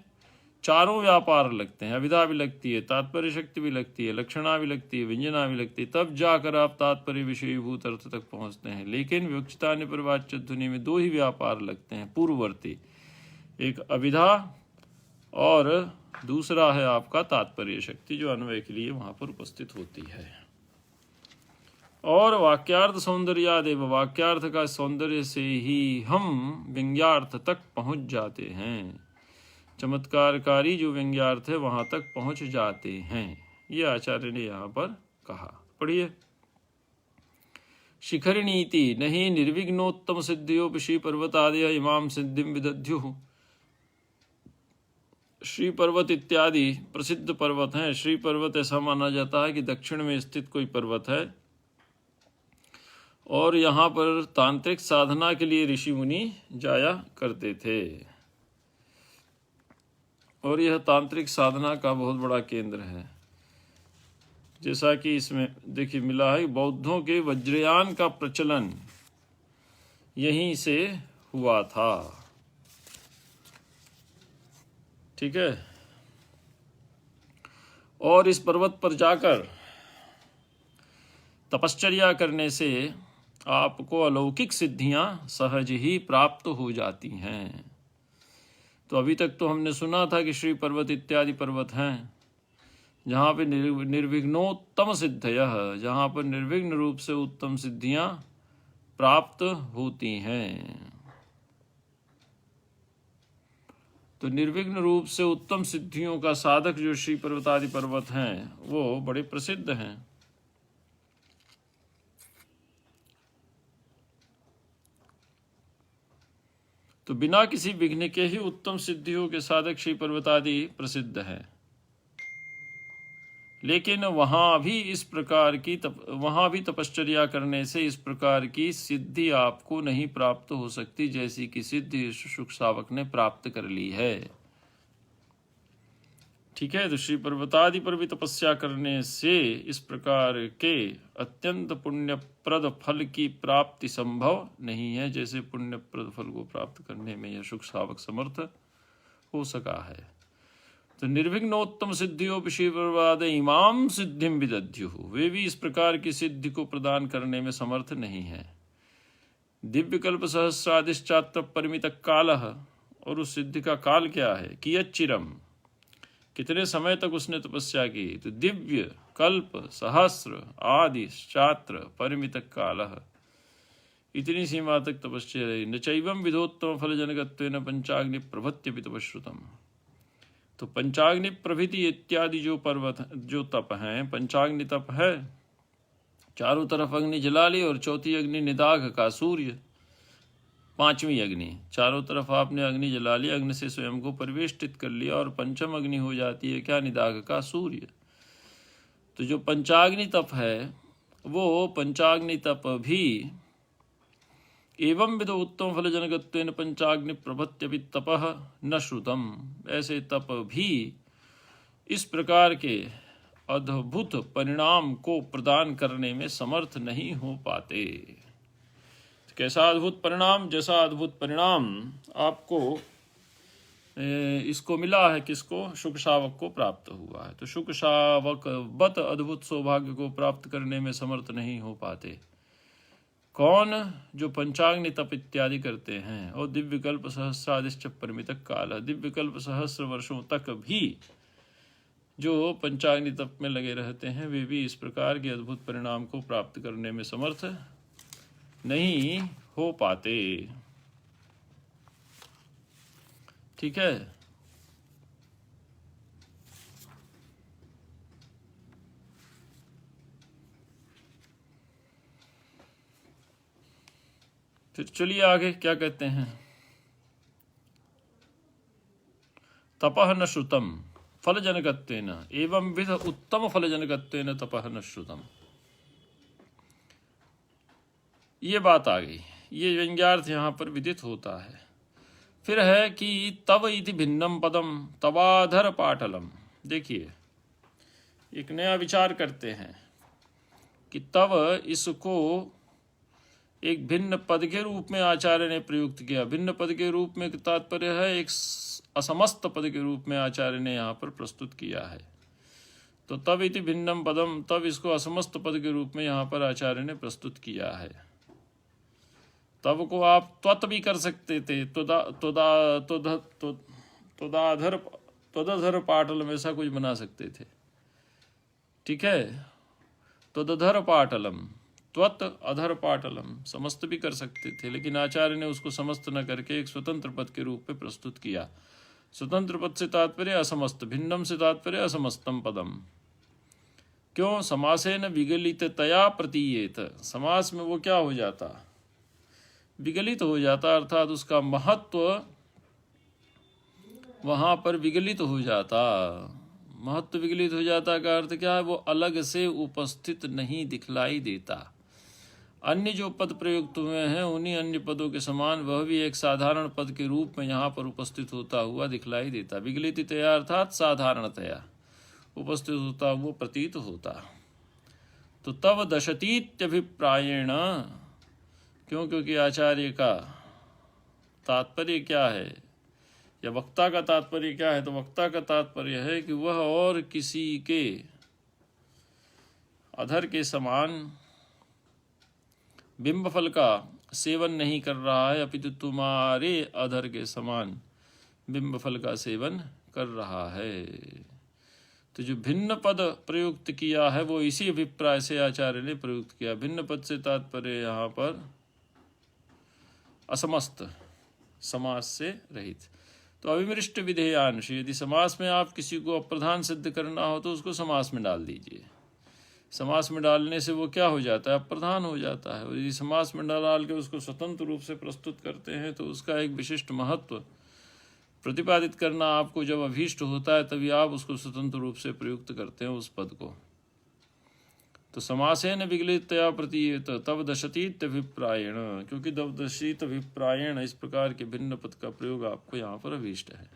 चारों व्यापार लगते हैं, अविधा भी लगती है, तात्पर्य शक्ति भी लगती है, लक्षणा भी लगती है, व्यंजना भी लगती है, तब जाकर आप तात्पर्य विषयीभूत अर्थ तक पहुंचते हैं। लेकिन विवक्षिता निप्रवाच्य ध्वनि में दो ही व्यापार लगते हैं पूर्ववर्ती, एक अविधा और दूसरा है आपका तात्पर्य शक्ति, जो अन्वय के लिए वहां पर उपस्थित होती है। और वाक्यार्थ सौंदर्यादेव, वाक्यार्थ का सौंदर्य से ही हम व्यंग्यार्थ तक पहुंच जाते हैं, चमत्कारकारी जो व्यंग्यार्थ है वहां तक पहुंच जाते हैं। ये आचार्य ने यहाँ पर कहा। पढ़िए। शिखरिणीति नहीं निर्विघ्नोत्तम सिद्धियोपि पर्वतादय इमाम सिद्धिम विदध्युः। श्री पर्वत इत्यादि प्रसिद्ध पर्वत हैं। श्री पर्वत ऐसा माना जाता है कि दक्षिण में स्थित कोई पर्वत है और यहाँ पर तांत्रिक साधना के लिए ऋषि मुनि जाया करते थे और यह तांत्रिक साधना का बहुत बड़ा केंद्र है। जैसा कि इसमें देखिए मिला है, बौद्धों के वज्रयान का प्रचलन यहीं से हुआ था। ठीक है। और इस पर्वत पर जाकर तपश्चर्या करने से आपको अलौकिक सिद्धियां सहज ही प्राप्त हो जाती हैं। तो अभी तक तो हमने सुना था कि श्री पर्वत इत्यादि पर्वत हैं जहाँ पे निर्विघ्नोत्तम सिद्धयः, जहाँ पर निर्विघ्न रूप से उत्तम सिद्धियां प्राप्त होती हैं। तो निर्विघ्न रूप से उत्तम सिद्धियों का साधक जो श्री पर्वतादि पर्वत हैं वो बड़े प्रसिद्ध हैं। तो बिना किसी विघ्न के ही उत्तम सिद्धियों के साधक श्री पर्वतादि प्रसिद्ध हैं। लेकिन वहाँ भी तपश्चर्या करने से इस प्रकार की सिद्धि आपको नहीं प्राप्त हो सकती जैसी कि सिद्धि शुक शावक ने प्राप्त कर ली है। ठीक है। तो श्री पर्वतादि पर भी तपस्या करने से इस प्रकार के अत्यंत पुण्यप्रद फल की प्राप्ति संभव नहीं है जैसे पुण्यप्रद फल को प्राप्त करने में यह शुक शावक समर्थ हो सका है। तो निर्विघ्नोत्तम सिद्धियों श्री पर्वताद इमाम सिद्धिम विदध्युः, वे भी इस प्रकार की सिद्धि को प्रदान करने में समर्थ नहीं है। दिव्यकल्प सहस्रादिश्चात्र परिमित कालः, और उस सिद्धि का काल क्या है? कियच्चिरम, कितने समय तक उसने तपस्या की? तो दिव्य कल्प सहस्र आदि चात्र परिमित कालः, इतनी सीमा तक तपस्या रही। न चैवं विधोत्तम फल जनकत्वेन पंचाग्नि प्रभृत्यपि तपश्रुतम्। तो पंचाग्नि प्रभृति इत्यादि जो पर्वत जो तप हैं, पंचाग्नि तप है, चारों तरफ अग्नि जला ली और चौथी अग्नि निदाघ का सूर्य, पांचवी अग्नि, चारों तरफ आपने अग्नि जला ली, अग्नि से स्वयं को परिवेष्टित कर लिया और पंचम अग्नि हो जाती है क्या? निदाघ का सूर्य। तो जो पंचाग्नि तप है वो पंचाग्नि तप भी एवं विदो उत्तम फल जनकत्वेन पंचाग्नि प्रभृत्यपि तपः न श्रुतम, ऐसे तप भी इस प्रकार के अद्भुत परिणाम को प्रदान करने में समर्थ नहीं हो पाते। कैसा अद्भुत परिणाम? जैसा अद्भुत परिणाम आपको इसको मिला है, किसको? शुक शावक को प्राप्त हुआ है। तो शुक शावक बत अद्भुत सौभाग्य को प्राप्त करने में समर्थ नहीं हो पाते। कौन? जो पंचाग्नि तप इत्यादि करते हैं और दिव्यकल्प सहस्रादिश्च परिमित काल, दिव्यकल्प सहस्र वर्षों तक भी जो पंचाग्नि तप में लगे रहते हैं वे भी इस प्रकार के अद्भुत परिणाम को प्राप्त करने में समर्थ नहीं हो पाते। ठीक है। फिर चलिए आगे क्या कहते हैं। तपः न श्रुतम फलजनकत्वेन एवं विध उत्तम फलजनकत्वेन तपः न श्रुतम। ये बात आ गई, ये व्यंग्यार्थ यहाँ पर विदित होता है। फिर है कि तव इति भिन्नम पदम तवाधर पाटलम। देखिए एक नया विचार करते हैं कि तव इसको एक भिन्न पद के रूप में आचार्य ने प्रयुक्त किया। भिन्न पद के रूप में तात्पर्य है एक असमस्त पद के रूप में आचार्य ने यहाँ पर प्रस्तुत किया है। तो तब इति भिन्नम पदम, तब इसको असमस्त पद के रूप में यहाँ पर आचार्य ने प्रस्तुत किया है। तब को आप त्वत भी कर सकते थे, त्वदधर पाटलम ऐसा कुछ बना सकते थे। ठीक है, त्वदधर पाटलम, त्वत अधर पाटलम समस्त भी कर सकते थे, लेकिन आचार्य ने उसको समस्त न करके एक स्वतंत्र पद के रूप में प्रस्तुत किया। स्वतंत्र पद से तात्पर्य असमस्त, भिन्नम से तात्पर्य असमस्तम पदम। क्यों? समासेन विगलिततया प्रतीयेत, समास में वो क्या हो जाता? विगलित हो जाता, अर्थात उसका महत्व वहाँ पर विगलित हो जाता। महत्व विगलित हो जाता का अर्थ क्या है? वो अलग से उपस्थित नहीं दिखलाई देता। अन्य जो पद प्रयुक्त हुए हैं उन्हीं अन्य पदों के समान वह भी एक साधारण पद के रूप में यहाँ पर उपस्थित होता हुआ दिखलाई देता। विगलिततया अर्थात साधारणतया उपस्थित होता हुआ प्रतीत होता। तो तव दशतीत्यभिप्रायेण, क्यों? क्योंकि आचार्य का तात्पर्य क्या है, या वक्ता का तात्पर्य क्या है? तो वक्ता का तात्पर्य है कि वह और किसी के अधर के समान बिंबफल का सेवन नहीं कर रहा है, अपितु तुम्हारे अधर के समान बिंबफल का सेवन कर रहा है। तो जो भिन्न पद प्रयुक्त किया है वो इसी अभिप्राय से आचार्य ने प्रयुक्त किया। भिन्न पद से तात्पर्य यहाँ पर असमस्त, समास से रहित। तो अविमृष्ट विधेयांश, यदि समास में आप किसी को अप्रधान सिद्ध करना हो तो उसको समास में डाल दीजिए। समास में डालने से वो क्या हो जाता है? अप्रधान हो जाता है। और यदि समास में डाल के उसको स्वतंत्र रूप से प्रस्तुत करते हैं तो उसका एक विशिष्ट महत्व प्रतिपादित करना आपको जब अभीष्ट होता है तभी आप उसको स्वतंत्र रूप से प्रयुक्त करते हैं उस पद को। तो समासेन विगलिततया प्रतीयेत तव दशतीत्यभिप्रायेण, क्योंकि तव दशतीत्यभिप्रायेण इस प्रकार के भिन्न पद का प्रयोग आपको यहाँ पर अभीष्ट है।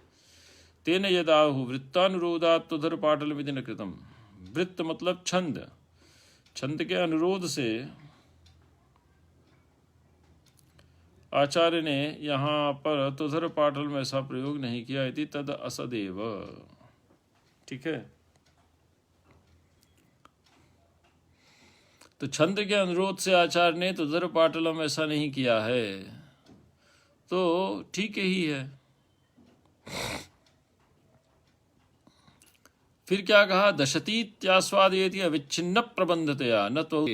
तेन यदाहु वृत्तानुरोधात् त्वदधर पाटलमिति न कृतम्। वृत्त मतलब छंद, छंद के अनुरोध से आचार्य ने यहाँ पर त्वदधर पाटल में ऐसा प्रयोग नहीं किया। इति तद असदेव। ठीक है, तो छंद के अनुरोध से आचार्य ने त्वदधर पाटलम ऐसा नहीं किया है, तो ठीक ही है। फिर क्या कहा? दशतीत्यास्वादयति अविच्छिन्न प्रबंधतया न तो।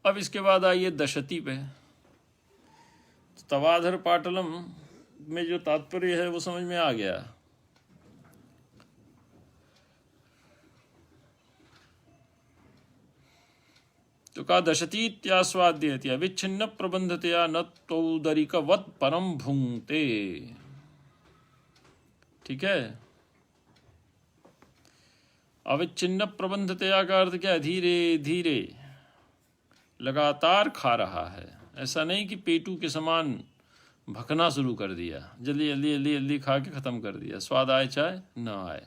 अब इसके बाद आइए दशती पे। तवाधर पाटलम में जो तात्पर्य है वो समझ में आ गया। तो कहा दशतीत्यास्वाद्यति अविच्छिन्न प्रबंधतया न तौदरिकवत् परम भुंक्ते। ठीक है, अविच्छिन्न प्रबंधतया का अर्थ क्या है? धीरे धीरे लगातार खा रहा है। ऐसा नहीं कि पेटू के समान भखना शुरू कर दिया, जल्दी जल्दी जल्दी जल्दी खा के ख़त्म कर दिया, स्वाद आए चाहे न आए,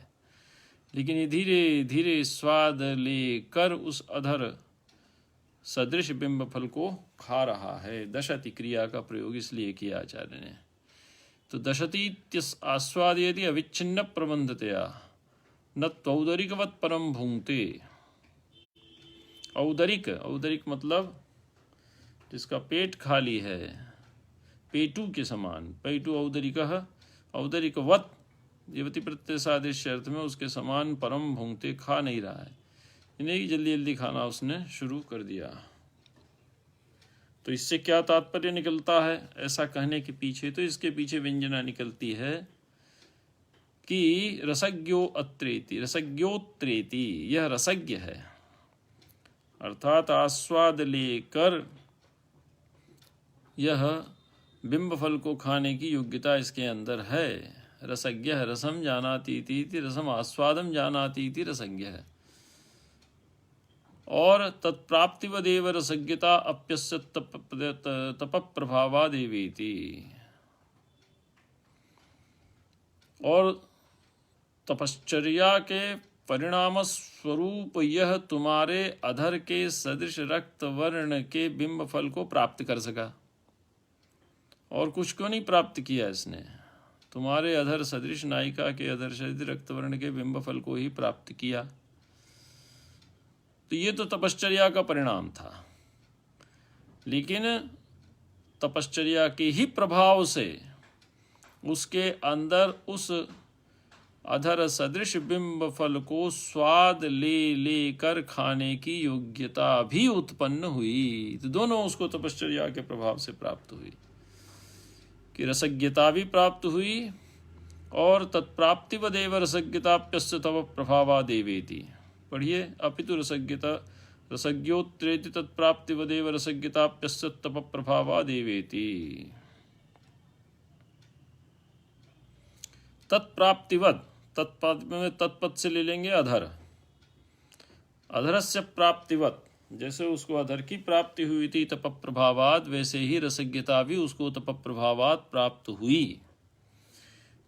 लेकिन ये धीरे धीरे स्वाद लेकर उस अधर सदृश बिंब फल को खा रहा है। दशति क्रिया का प्रयोग इसलिए किया आचार्य ने। तो दशतीत्य आस्वादयति अविच्छिन्न प्रबंधतया न त्वौदरिकवत् परम भुंक्ते। औदरिक, औदरिक मतलब जिसका पेट खाली है, पेटू के समान। पेटू औदरिकः, औदरिकवत् युवती प्रत्यय सादृश्य अर्थ में उसके समान परम भुंक्ते, खा नहीं रहा है, इन्हें जल्दी जल्दी खाना उसने शुरू कर दिया। तो इससे क्या तात्पर्य निकलता है ऐसा कहने के पीछे? तो इसके पीछे व्यंजना निकलती है कि रसज्ञो अत्रेति, रसज्ञोत्रेति, यह रसज्ञ है, अर्थात आस्वाद लेकर यह बिंब फल को खाने की योग्यता इसके अंदर है। रसज्ञ रसम जानाति इति, रसम आस्वादम जानाति इति रसज्ञ है। और तत्प्राप्तिवदेव रसज्ञता अप्यस्य तप प्रभावादेवेति। और तपश्चर्या के परिणाम स्वरूप यह तुम्हारे अधर के सदृश रक्त वर्ण के बिंब फल को प्राप्त कर सका। और कुछ क्यों नहीं प्राप्त किया इसने? तुम्हारे अधर सदृश नायिका के अधर सदृश रक्त वर्ण के बिंब फल को ही प्राप्त किया। तो ये तो तपश्चर्या का परिणाम था, लेकिन तपश्चर्या के ही प्रभाव से उसके अंदर उस अधर सदृश बिंब फल को स्वाद ले लेकर खाने की योग्यता भी उत्पन्न हुई। तो दोनों उसको तपश्चर्या के प्रभाव से प्राप्त हुई कि रसज्ञता भी प्राप्त हुई और तत्प्राप्तिवदेव रसज्ञताप्यस्य तव प्रभावादेवेति। पढ़िए, अपितु रसज्ञता रसज्ञोत्रेति तत्प्राप्तिवदेव रसज्ञताप्यस्य तप प्रभावादेवेति। तत्प्राप्तिवद, तत्पद से ले लेंगे अधर, अधरस्य प्राप्तिवत, जैसे उसको अधर की प्राप्ति हुई थी तप प्रभावाद, वैसे ही रसज्ञता भी उसको तप प्रभावाद प्राप्त हुई।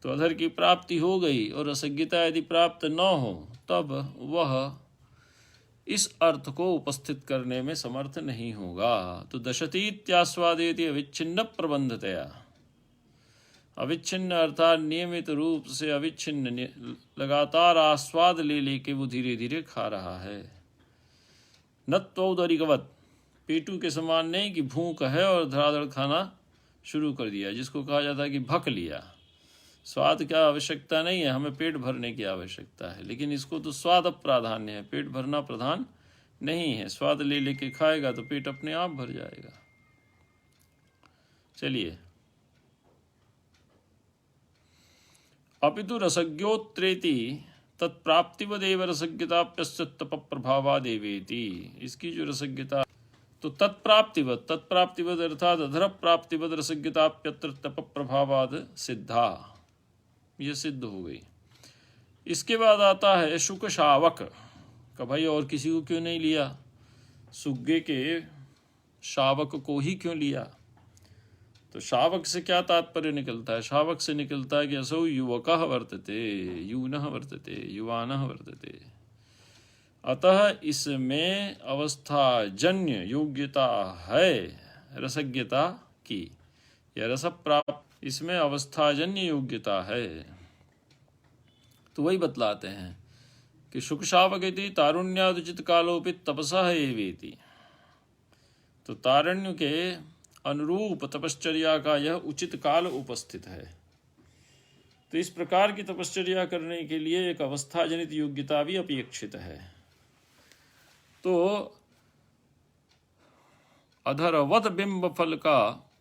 तो अधर की प्राप्ति हो गई और रसज्ञता यदि प्राप्त न हो तब वह इस अर्थ को उपस्थित करने में समर्थ नहीं होगा। तो दशतीत्यास्वादेति अविच्छिन्न प्रबंधतया, अविच्छिन्न अर्थात नियमित रूप से अविच्छिन्न लगातार आस्वाद ले लेके वो धीरे धीरे खा रहा है। न त्वौदरिकवत, पेटू के समान नहीं कि भूख है और धड़ाधड़ खाना शुरू कर दिया, जिसको कहा जाता है कि भक लिया। स्वाद क्या आवश्यकता नहीं है, हमें पेट भरने की आवश्यकता है, लेकिन इसको तो स्वाद प्राधान्य है, पेट भरना प्रधान नहीं है। स्वाद ले लेके खाएगा तो पेट अपने आप भर जाएगा। चलिए, अपितु रसज्ञोत्रेति तत्प्राप्तिवदेव रसज्ञताप्यस्य तप प्रभावादेवेति। इसकी जो रसज्ञता, तो तत्प्राप्तिवद, तत्प्राप्तिवद अर्थात अधर प्राप्तिवद रसज्ञताप्यत्र तप प्रभावाद सिद्धा, यह सिद्ध हो गई। इसके बाद आता है शुक शावक का, भाई और किसी को क्यों नहीं लिया, सुग्गे के शावक को ही क्यों लिया? तो शावक से क्या तात्पर्य निकलता है? शावक से निकलता है कि असौ युवकः वर्तते, यूनः वर्तते, युवानः वर्तते। अतः इसमें अवस्थाजन्य योग्यता है रसज्ञता की, या रस प्राप्त, इसमें अवस्थाजन्य योग्यता है। तो वही बतलाते हैं कि शुक शावकेति तारुण्यादुचित कालोपित तपसः एवेति। तो तारण्य के अनुरूप तपश्चर्या का यह उचित काल उपस्थित है। तो इस प्रकार की तपश्चर्या करने के लिए एक अवस्था जनित योग्यता भी अपेक्षित है। तो अधरवत बिंब फल का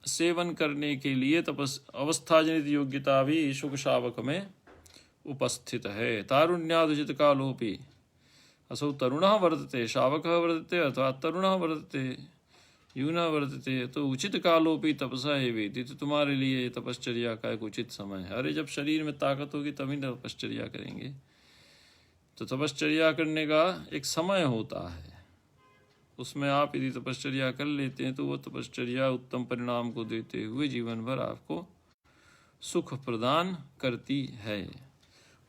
सेवन करने के लिए अवस्था जनित योग्यता भी शुक शावक में उपस्थित है। तारुण्यादुचित कालोपि असौ तरुणः वर्तते, शावकः वर्तते अर्थात तरुणः वर्तते, यूना वर्तते। तो उचित कालोपि तपसा एवेति, तो तुम्हारे लिए तपश्चर्या का एक उचित समय है। अरे जब शरीर में ताकत होगी तभी तपश्चर्या करेंगे। तो तपश्चर्या करने का एक समय होता है, उसमें आप यदि तपश्चर्या कर लेते हैं तो वो तपश्चर्या उत्तम परिणाम को देते हुए जीवन भर आपको सुख प्रदान करती है।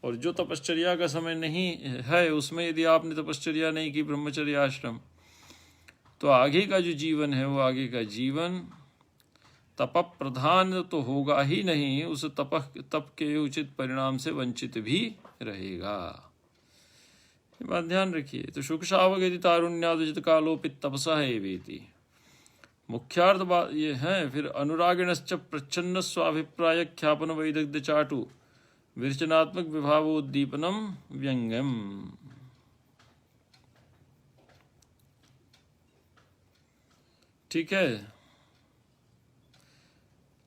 और जो तपश्चर्या का समय नहीं है, उसमें यदि आपने तपश्चर्या नहीं की, ब्रह्मचर्य आश्रम, तो आगे का जो जीवन है वो आगे का जीवन तप प्रधान तो होगा ही नहीं, उस तप के उचित परिणाम से वंचित भी रहेगा। ये बात ध्यान रखिए। तो शुक शावक यदि तारुण्यादुचित कालोपित तपसः एवेति, मुख्यार्थ बात ये है। फिर अनुरागिणश्च प्रच्छन्न स्वाभिप्राय ख्यापन वैदग्ध चाटु विरचनात्मक विभावोद्दीपनम व्यंग्यम। ठीक है,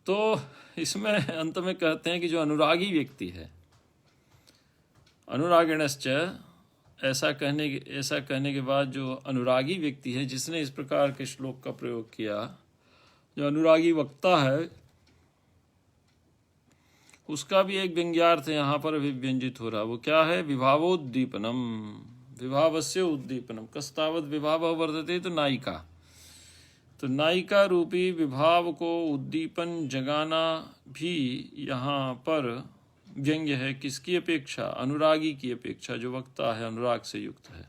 तो इसमें अंत में कहते हैं कि जो अनुरागी व्यक्ति है, अनुरागिणश्च, ऐसा कहने के बाद जो अनुरागी व्यक्ति है, जिसने इस प्रकार के श्लोक का प्रयोग किया, जो अनुरागी वक्ता है, उसका भी एक व्यंग्यार्थ यहाँ पर अभिव्यंजित हो रहा। वो क्या है? विभावोद्दीपनम, विभावस्य उद्दीपनम। कस्तावत विभाव वर्तते, तो नायिका, तो नायिका रूपी विभाव को उद्दीपन जगाना भी यहाँ पर व्यंग्य है किसकी अपेक्षा? अनुरागी की अपेक्षा, जो वक्ता है अनुराग से युक्त है।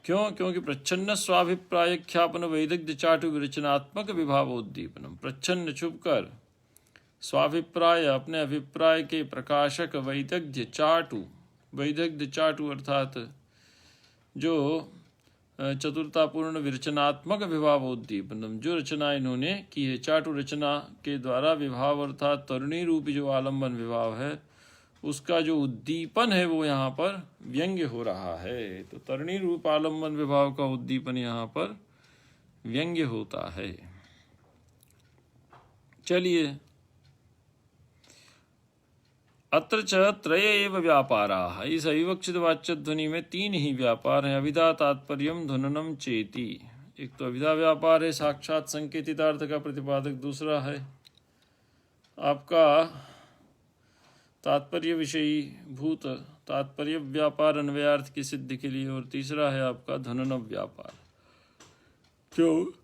क्यों? क्योंकि प्रच्छन्न स्वाभिप्राय ख्यापन वैदग्ध्य चाटु विरचनात्मक विभावोद्दीपनम। प्रच्छन्न छुप कर स्वाभिप्राय अपने अभिप्राय के प्रकाशक वैदग्ध्य चाटु, वैदग्ध्य चाटु अर्थात जो चतुरतापूर्ण विरचनात्मक विभावोद्दीपनम, जो रचना इन्होंने की है चाटु रचना के द्वारा विभाव अर्थात तरुणी रूपी जो आलम्बन विभाव है उसका जो उद्दीपन है वो यहाँ पर व्यंग्य हो रहा है। तो तरुणी रूप आलम्बन विभाव का उद्दीपन यहाँ पर व्यंग्य होता है। चलिए, अत्र च त्रय एव व्यापाराः। इस अविवक्षित वाच्य ध्वनि में तीन ही व्यापार हैं। अभिधा तात्पर्यम ध्वननम चेति। एक तो अभिधा व्यापार है, साक्षात संकेतितार्थ का प्रतिपादक। दूसरा है आपका तात्पर्य विषयी भूत तात्पर्य व्यापार अन्वयार्थ की सिद्धि के लिए, और तीसरा है आपका ध्वननम व्यापार जो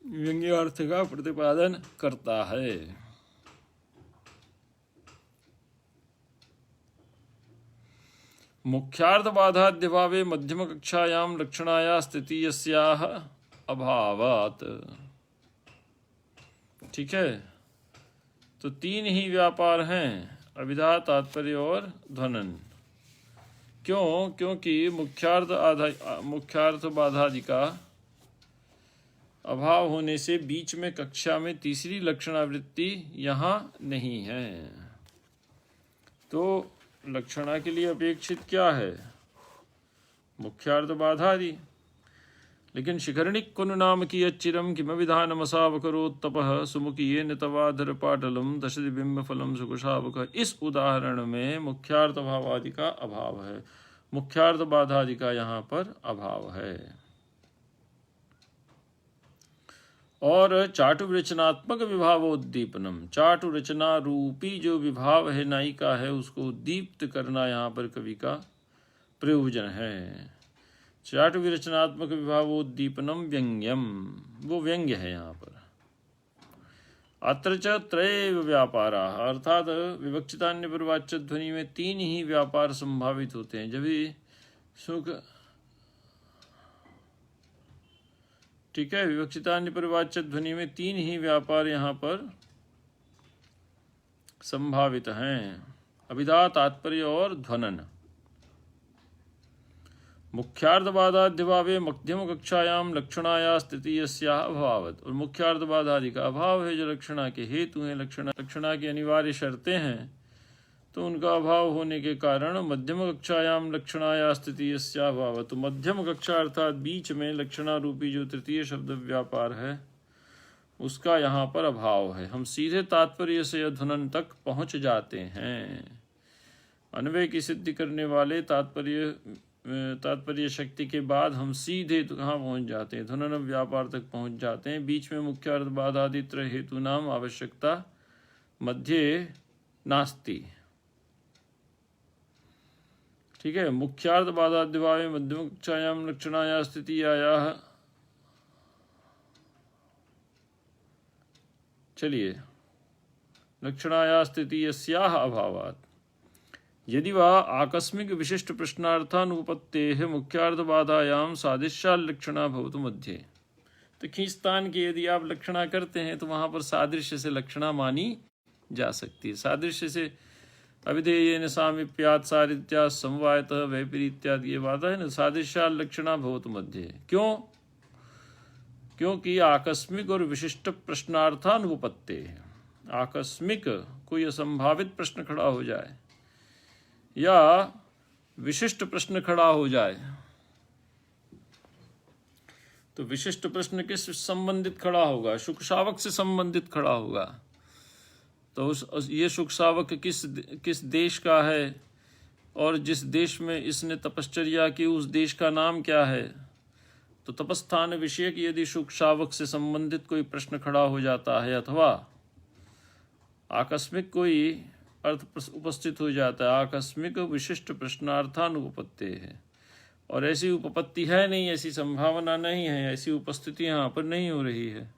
व्यंग्यार्थ का प्रतिपादन करता है। मुख्यार्थ बाधाद्यभावे मध्यम कक्षायाम लक्षणाया स्थितियस्याः अभावात्। ठीक है, तो तीन ही व्यापार हैं, अभिधा तात्पर्य और ध्वनन। क्यों? क्योंकि मुख्यार्थ बाधादि का अभाव होने से बीच में कक्षा में तीसरी लक्षणावृत्ति यहाँ नहीं है। तो लक्षणा के लिए अपेक्षित क्या है? मुख्यार्थ बाधादि। लेकिन शिखरणिक कुनु नाम की अच्छिरम किमविधानमसावकरोत् तपः सुमुखीयेन तवाधर पाटलम दशति बिंब फलम सुकुशावक। इस उदाहरण में मुख्यार्थ भावादि का अभाव है, मुख्यार्थ बाधादि का यहाँ पर अभाव है। और चाटु रचनात्मक विभावोद्दीपनम, चाटु रचना रूपी जो विभाव है नायिका है उसको उद्दीप्त करना यहाँ पर कवि का प्रयोजन है। चाटु विरचनात्मक विभावोद्दीपनम व्यंग्यम, वो व्यंग्य है यहाँ पर। अत्र च त्रय व्यापारा, अर्थात विवक्षितान्य प्रवाच्य ध्वनि में तीन ही व्यापार संभावित होते हैं। जब भी सुख, ठीक है, विवक्षितान्य परिवाच्य ध्वनि में तीन ही व्यापार यहाँ पर संभावित हैं, अभिधा तात्पर्य और ध्वनन। मुख्यार्थ बाधाद्यभावे मध्यम कक्षायाम लक्षणाया स्थितियस्याः अभावत्। और मुख्यार्थ बाधादि का अभाव है जो लक्षणा के हेतु हैं, लक्षणा की अनिवार्य शर्तें हैं, तो उनका अभाव होने के कारण मध्यम कक्षायाम लक्षणाया स्थितियस्याः अभावत्। तो मध्यम कक्षा अर्थात बीच में लक्षणा रूपी जो तृतीय शब्द व्यापार है उसका यहाँ पर अभाव है। हम सीधे तात्पर्य से ध्वनन तक पहुँच जाते हैं। अन्वय की सिद्धि करने वाले तात्पर्य शक्ति के बाद हम सीधे कहाँ पहुँच जाते हैं? ध्वनन व्यापार तक पहुँच जाते हैं। बीच में मुख्यार्थ बाधादि त्रय हेतु नाम आवश्यकता मध्य नास्ति। ठीक है, मुख्यार्थ बाधाद्यभावे मध्यम कक्षायाम लक्षणाया स्थितियायाः। चलिए, लक्षणाया स्थितियस्याः अभावात् यदि वह आकस्मिक विशिष्ट प्रश्नार्थानुपत्तेः मुख्यार्थ बाधायाम सादृश्याल्लक्षणा भवतु मध्ये। तो खींचतान की यदि आप लक्षणा करते हैं तो वहां पर सादृश्य से लक्षणा मानी जा सकती है। सादृश्य से अविधेयेन सामीप्यात् सारित्यात् समवायतः वैपरीत्यात् ये बात है ना, सादृश्याल्लक्षणा भवतु मध्ये। क्यों? क्योंकि आकस्मिक और विशिष्ट प्रश्नार्थानुपत्ते, आकस्मिक कोई असंभावित प्रश्न खड़ा हो जाए या विशिष्ट प्रश्न खड़ा हो जाए, तो विशिष्ट प्रश्न किस संबंधित खड़ा होगा? शुक शावक से संबंधित खड़ा होगा। तो ये शुक शावक किस देश का है और जिस देश में इसने तपश्चर्या की उस देश का नाम क्या है? तो तपस्थान विषयक यदि शुक शावक से संबंधित कोई प्रश्न खड़ा हो जाता है अथवा आकस्मिक कोई अर्थ उपस्थित हो जाता है, आकस्मिक विशिष्ट प्रश्नार्थानुपत्ति है, और ऐसी उपपत्ति है नहीं, ऐसी संभावना नहीं है, ऐसी उपस्थिति यहाँ पर नहीं हो रही है।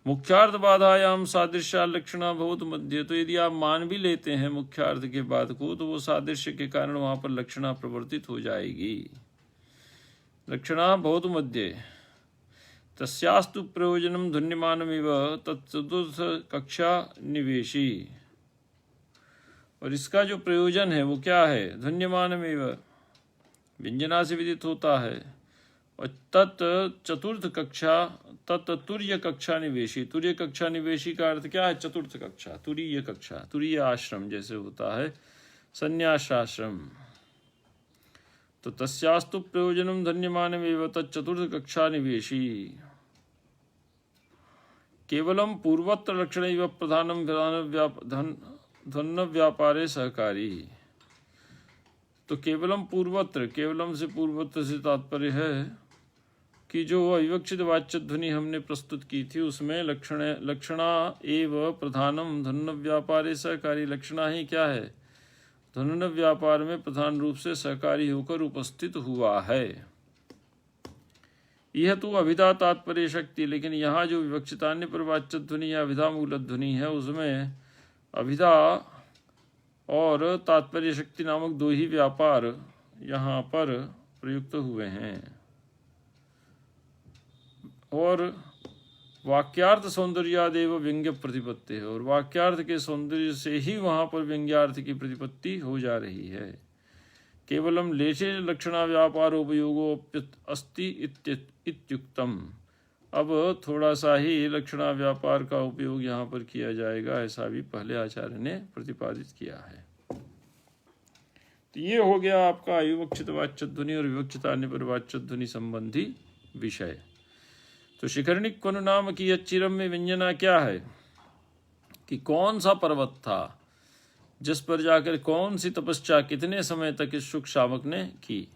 मुख्यार्थ बाधायाम सादृश्य लक्षणा बहुत मध्य। तो यदि आप मान भी लेते हैं मुख्यार्थ के बाद को, तो वो सादृश्य के कारण वहां पर लक्षणा प्रवर्तित हो जाएगी। लक्षणा बहुत मध्य तस्यास्तु प्रयोजनम धुन्यमानमिव तत्चतुर्थ कक्षा निवेशी। और इसका जो प्रयोजन है वो क्या है? धुन्यमानमिव, व्यंजना से विदित होता है। और तत् चतुर्थ कक्षा, तत् तुर्य कक्षा निवेशी। तुर्य कक्षा निवेशी का अर्थ क्या है? चतुर्थ कक्षा, तुरीय कक्षा, तुरीय आश्रम जैसे होता है संन्यास आश्रम। तो तस्यास्तु प्रयोजनम धन्यमानमेव तच्चतुर्थ कक्षा निवेशी। केवलम पूर्वत्र लक्षण प्रधानम धन व्यापारे सहकारी। तो केवलम पूर्वत्र, केवलम से पूर्वत्र से तात्पर्य है कि जो अविवक्षित वाच्य ध्वनि हमने प्रस्तुत की थी उसमें लक्षणा एव प्रधानम धन व्यापारे सहकारी। लक्षणा ही क्या है? धन व्यापार में प्रधान रूप से सहकारी होकर उपस्थित हुआ है। यह तो अभिधा तात्पर्य शक्ति। लेकिन यहाँ जो विवक्षितान्य पर वाच्य ध्वनि या अभिधा मूल ध्वनि है उसमें अभिधा और तात्पर्य शक्ति नामक दो ही व्यापार यहाँ पर प्रयुक्त हुए हैं। और वाक्यार्थ सौंदर्यादेव व्यंग्य प्रतिपत्ति है। और वाक्यार्थ के सौंदर्य से ही वहाँ पर व्यंग्यार्थ की प्रतिपत्ति हो जा रही है। केवलम लेशे लक्षणा व्यापारोपयोगो अस्ति इत्युक्तम। अब थोड़ा सा ही लक्षणा व्यापार का उपयोग यहाँ पर किया जाएगा, ऐसा भी पहले आचार्य ने प्रतिपादित किया है। तो ये हो गया आपका अविवक्षित वाच्य ध्वनि और विवक्षितान्य पर वाच्य ध्वनि संबंधी विषय। तो शिखरणिक क्वनु नाम की चिरम में व्यंजना क्या है कि कौन सा पर्वत था जिस पर जाकर कौन सी तपस्या कितने समय तक इस शुक शावक ने की।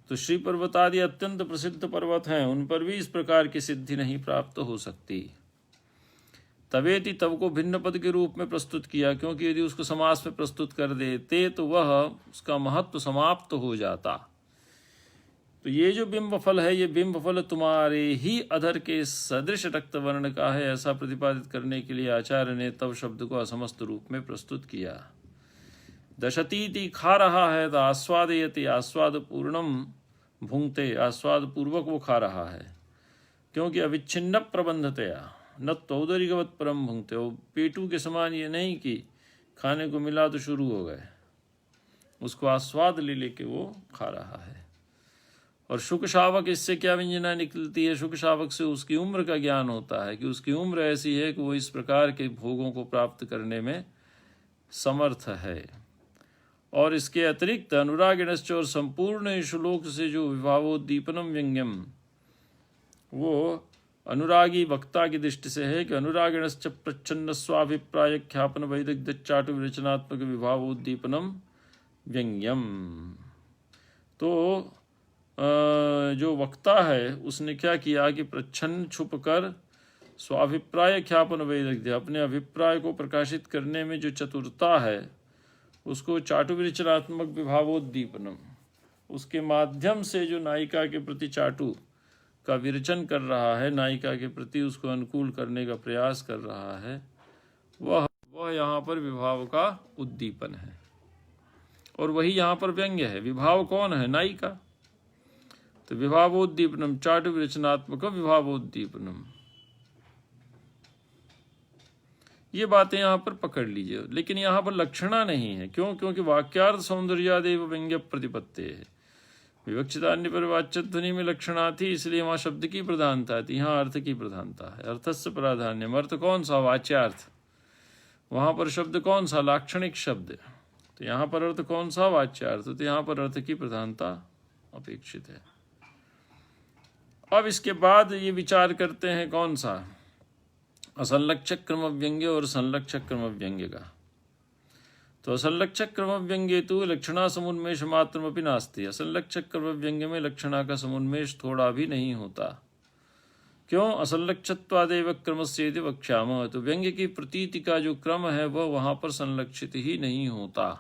तो श्री पर्वत आदि अत्यंत प्रसिद्ध पर्वत हैं, उन पर भी इस प्रकार की सिद्धि नहीं प्राप्त हो सकती। तवेति तव को भिन्न पद के रूप में प्रस्तुत किया, क्योंकि यदि उसको समास में प्रस्तुत कर देते तो वह उसका महत्व समाप्त हो जाता। तो ये जो बिंब फल है, ये बिंब फल तुम्हारे ही अधर के सदृश रक्त वर्ण का है, ऐसा प्रतिपादित करने के लिए आचार्य ने तव शब्द को असमस्त रूप में प्रस्तुत किया। दशतीति खा रहा है तो आस्वादयति, आस्वाद पूर्णम भुंगते, आस्वाद पूर्वक वो खा रहा है, क्योंकि अविच्छिन्न प्रबंधतया न तौदरिगवत परम भुंगते। वो पेटू के समान ये नहीं कि खाने को मिला तो शुरू हो गए, उसको आस्वाद ले लेके वो खा रहा है। और शुक शावक, इससे क्या व्यंजना निकलती है? शुक शावक से उसकी उम्र का ज्ञान होता है कि उसकी उम्र ऐसी है कि वो इस प्रकार के भोगों को प्राप्त करने में समर्थ है। और इसके अतिरिक्त अनुरागिणश्च और संपूर्ण श्लोक से जो विभावोद्दीपनम व्यंग्यम, वो अनुरागी वक्ता की दृष्टि से है कि अनुरागिणश्च प्रच्छन्न स्वाभिप्राय ख्यापन वैदग्ध्य रचनात्मक विभावोद्दीपनम व्यंग्यम। तो जो वक्ता है उसने क्या किया कि प्रच्छन्न छुप कर स्वाभिप्राय ख्यापन वैदग्ध्य, अपने अभिप्राय को प्रकाशित करने में जो चतुरता है उसको चाटु विरचनात्मक विभावोद्दीपनम, उसके माध्यम से जो नायिका के प्रति चाटु का विरचन कर रहा है, नायिका के प्रति उसको अनुकूल करने का प्रयास कर रहा है, वह यहाँ पर विभाव का उद्दीपन है। और वही यहाँ पर व्यंग्य है। विभाव कौन है? नायिका। तो विभावोद्दीपनम चाटु विरचनात्मक विभावोद्दीपनम, ये बातें यहाँ पर पकड़ लीजिए। लेकिन यहाँ पर लक्षणा नहीं है। क्यों? क्योंकि वाक्यार्थ सौंदर्यादेव व्यंग्य प्रतिपत्ति है। विवक्षितान्य पर वाच्य ध्वनि में लक्षणा थी, इसलिए वहाँ शब्द की प्रधानता थी, यहाँ अर्थ की प्रधानता है। अर्थस्य प्राधान्यम, अर्थ कौन सा? वाच्यार्थ। वहाँ पर शब्द कौन सा? लाक्षणिक शब्द। तो यहाँ पर अर्थ कौन सा? वाच्यार्थ। तो यहाँ पर अर्थ की प्रधानता अपेक्षित है। अब इसके बाद ये विचार करते हैं कौन सा? असंलक्षक क्रम व्यंग्य और संलक्षक क्रम व्यंग्य का। तो असंलक्षक क्रम व्यंग्य तो लक्षणा समुन्मेष मात्रमपि नास्ति। असंलक्षक क्रम व्यंग्य में लक्षणा का समुन्मेष थोड़ा भी नहीं होता। क्यों? असंलक्षत्वादेव क्रमस्येति वक्ष्यामः। तो व्यंग्य की प्रतीति का जो क्रम है वह वहाँ पर संलक्षित ही नहीं होता।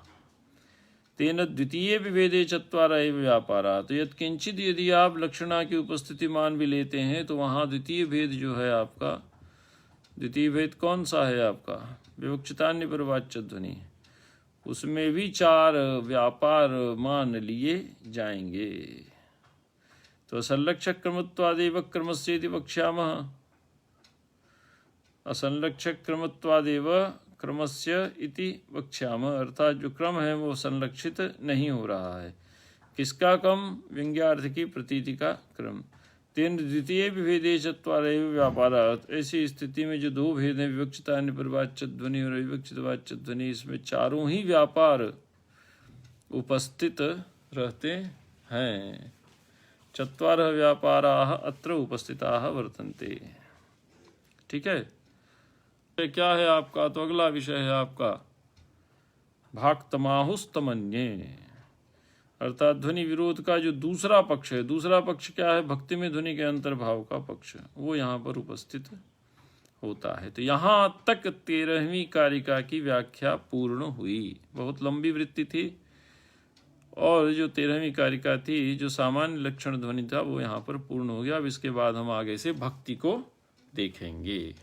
तेन द्वितीय विभेदे चत्वारा एव व्यापारा। तो यत्किंचित यदि आप लक्षणा की उपस्थिति मान भी लेते हैं तो वहाँ द्वितीय भेद जो है आपका द्वितीय भेद कौन सा है आपका? विवक्षितान्य परवाच्य ध्वनि, उसमें भी 4 व्यापार मान लिए जाएंगे। तो असंलक्षक क्रमत्वादेव क्रमस्येति वक्ष्यामः। असंलक्षक क्रमत्वादेव क्रमस्य इति वक्ष्यामः, अर्थात जो क्रम है वो संलक्षित नहीं हो रहा है। किसका क्रम? व्यंग्यार्थ की प्रतीति का क्रम। तेन द्वितीय विभेदे चत्वारैव व्यापारात्, ऐसी स्थिति में जो 2 भेद हैं, विवक्षितान्य परवाच्य ध्वनि और अविवक्षित वाच्य ध्वनि, इसमें 4 ही व्यापार उपस्थित रहते हैं। 4 व्यापाराः अत्र उपस्थिताः वर्तन्ते। ठीक है, क्या है आपका? तो अगला विषय है आपका भाक्तमाहुस्तमन्ये, अर्थात ध्वनि विरोध का जो दूसरा पक्ष है। दूसरा पक्ष क्या है? भक्ति में ध्वनि के अंतर्भाव का पक्ष, वो यहाँ पर उपस्थित होता है। तो यहाँ तक 13वीं कारिका की व्याख्या पूर्ण हुई। बहुत लंबी वृत्ति थी, और जो 13वीं कारिका थी, जो सामान्य लक्षण ध्वनि था, वो यहाँ पर पूर्ण हो गया। अब इसके बाद हम आगे से भक्ति को देखेंगे।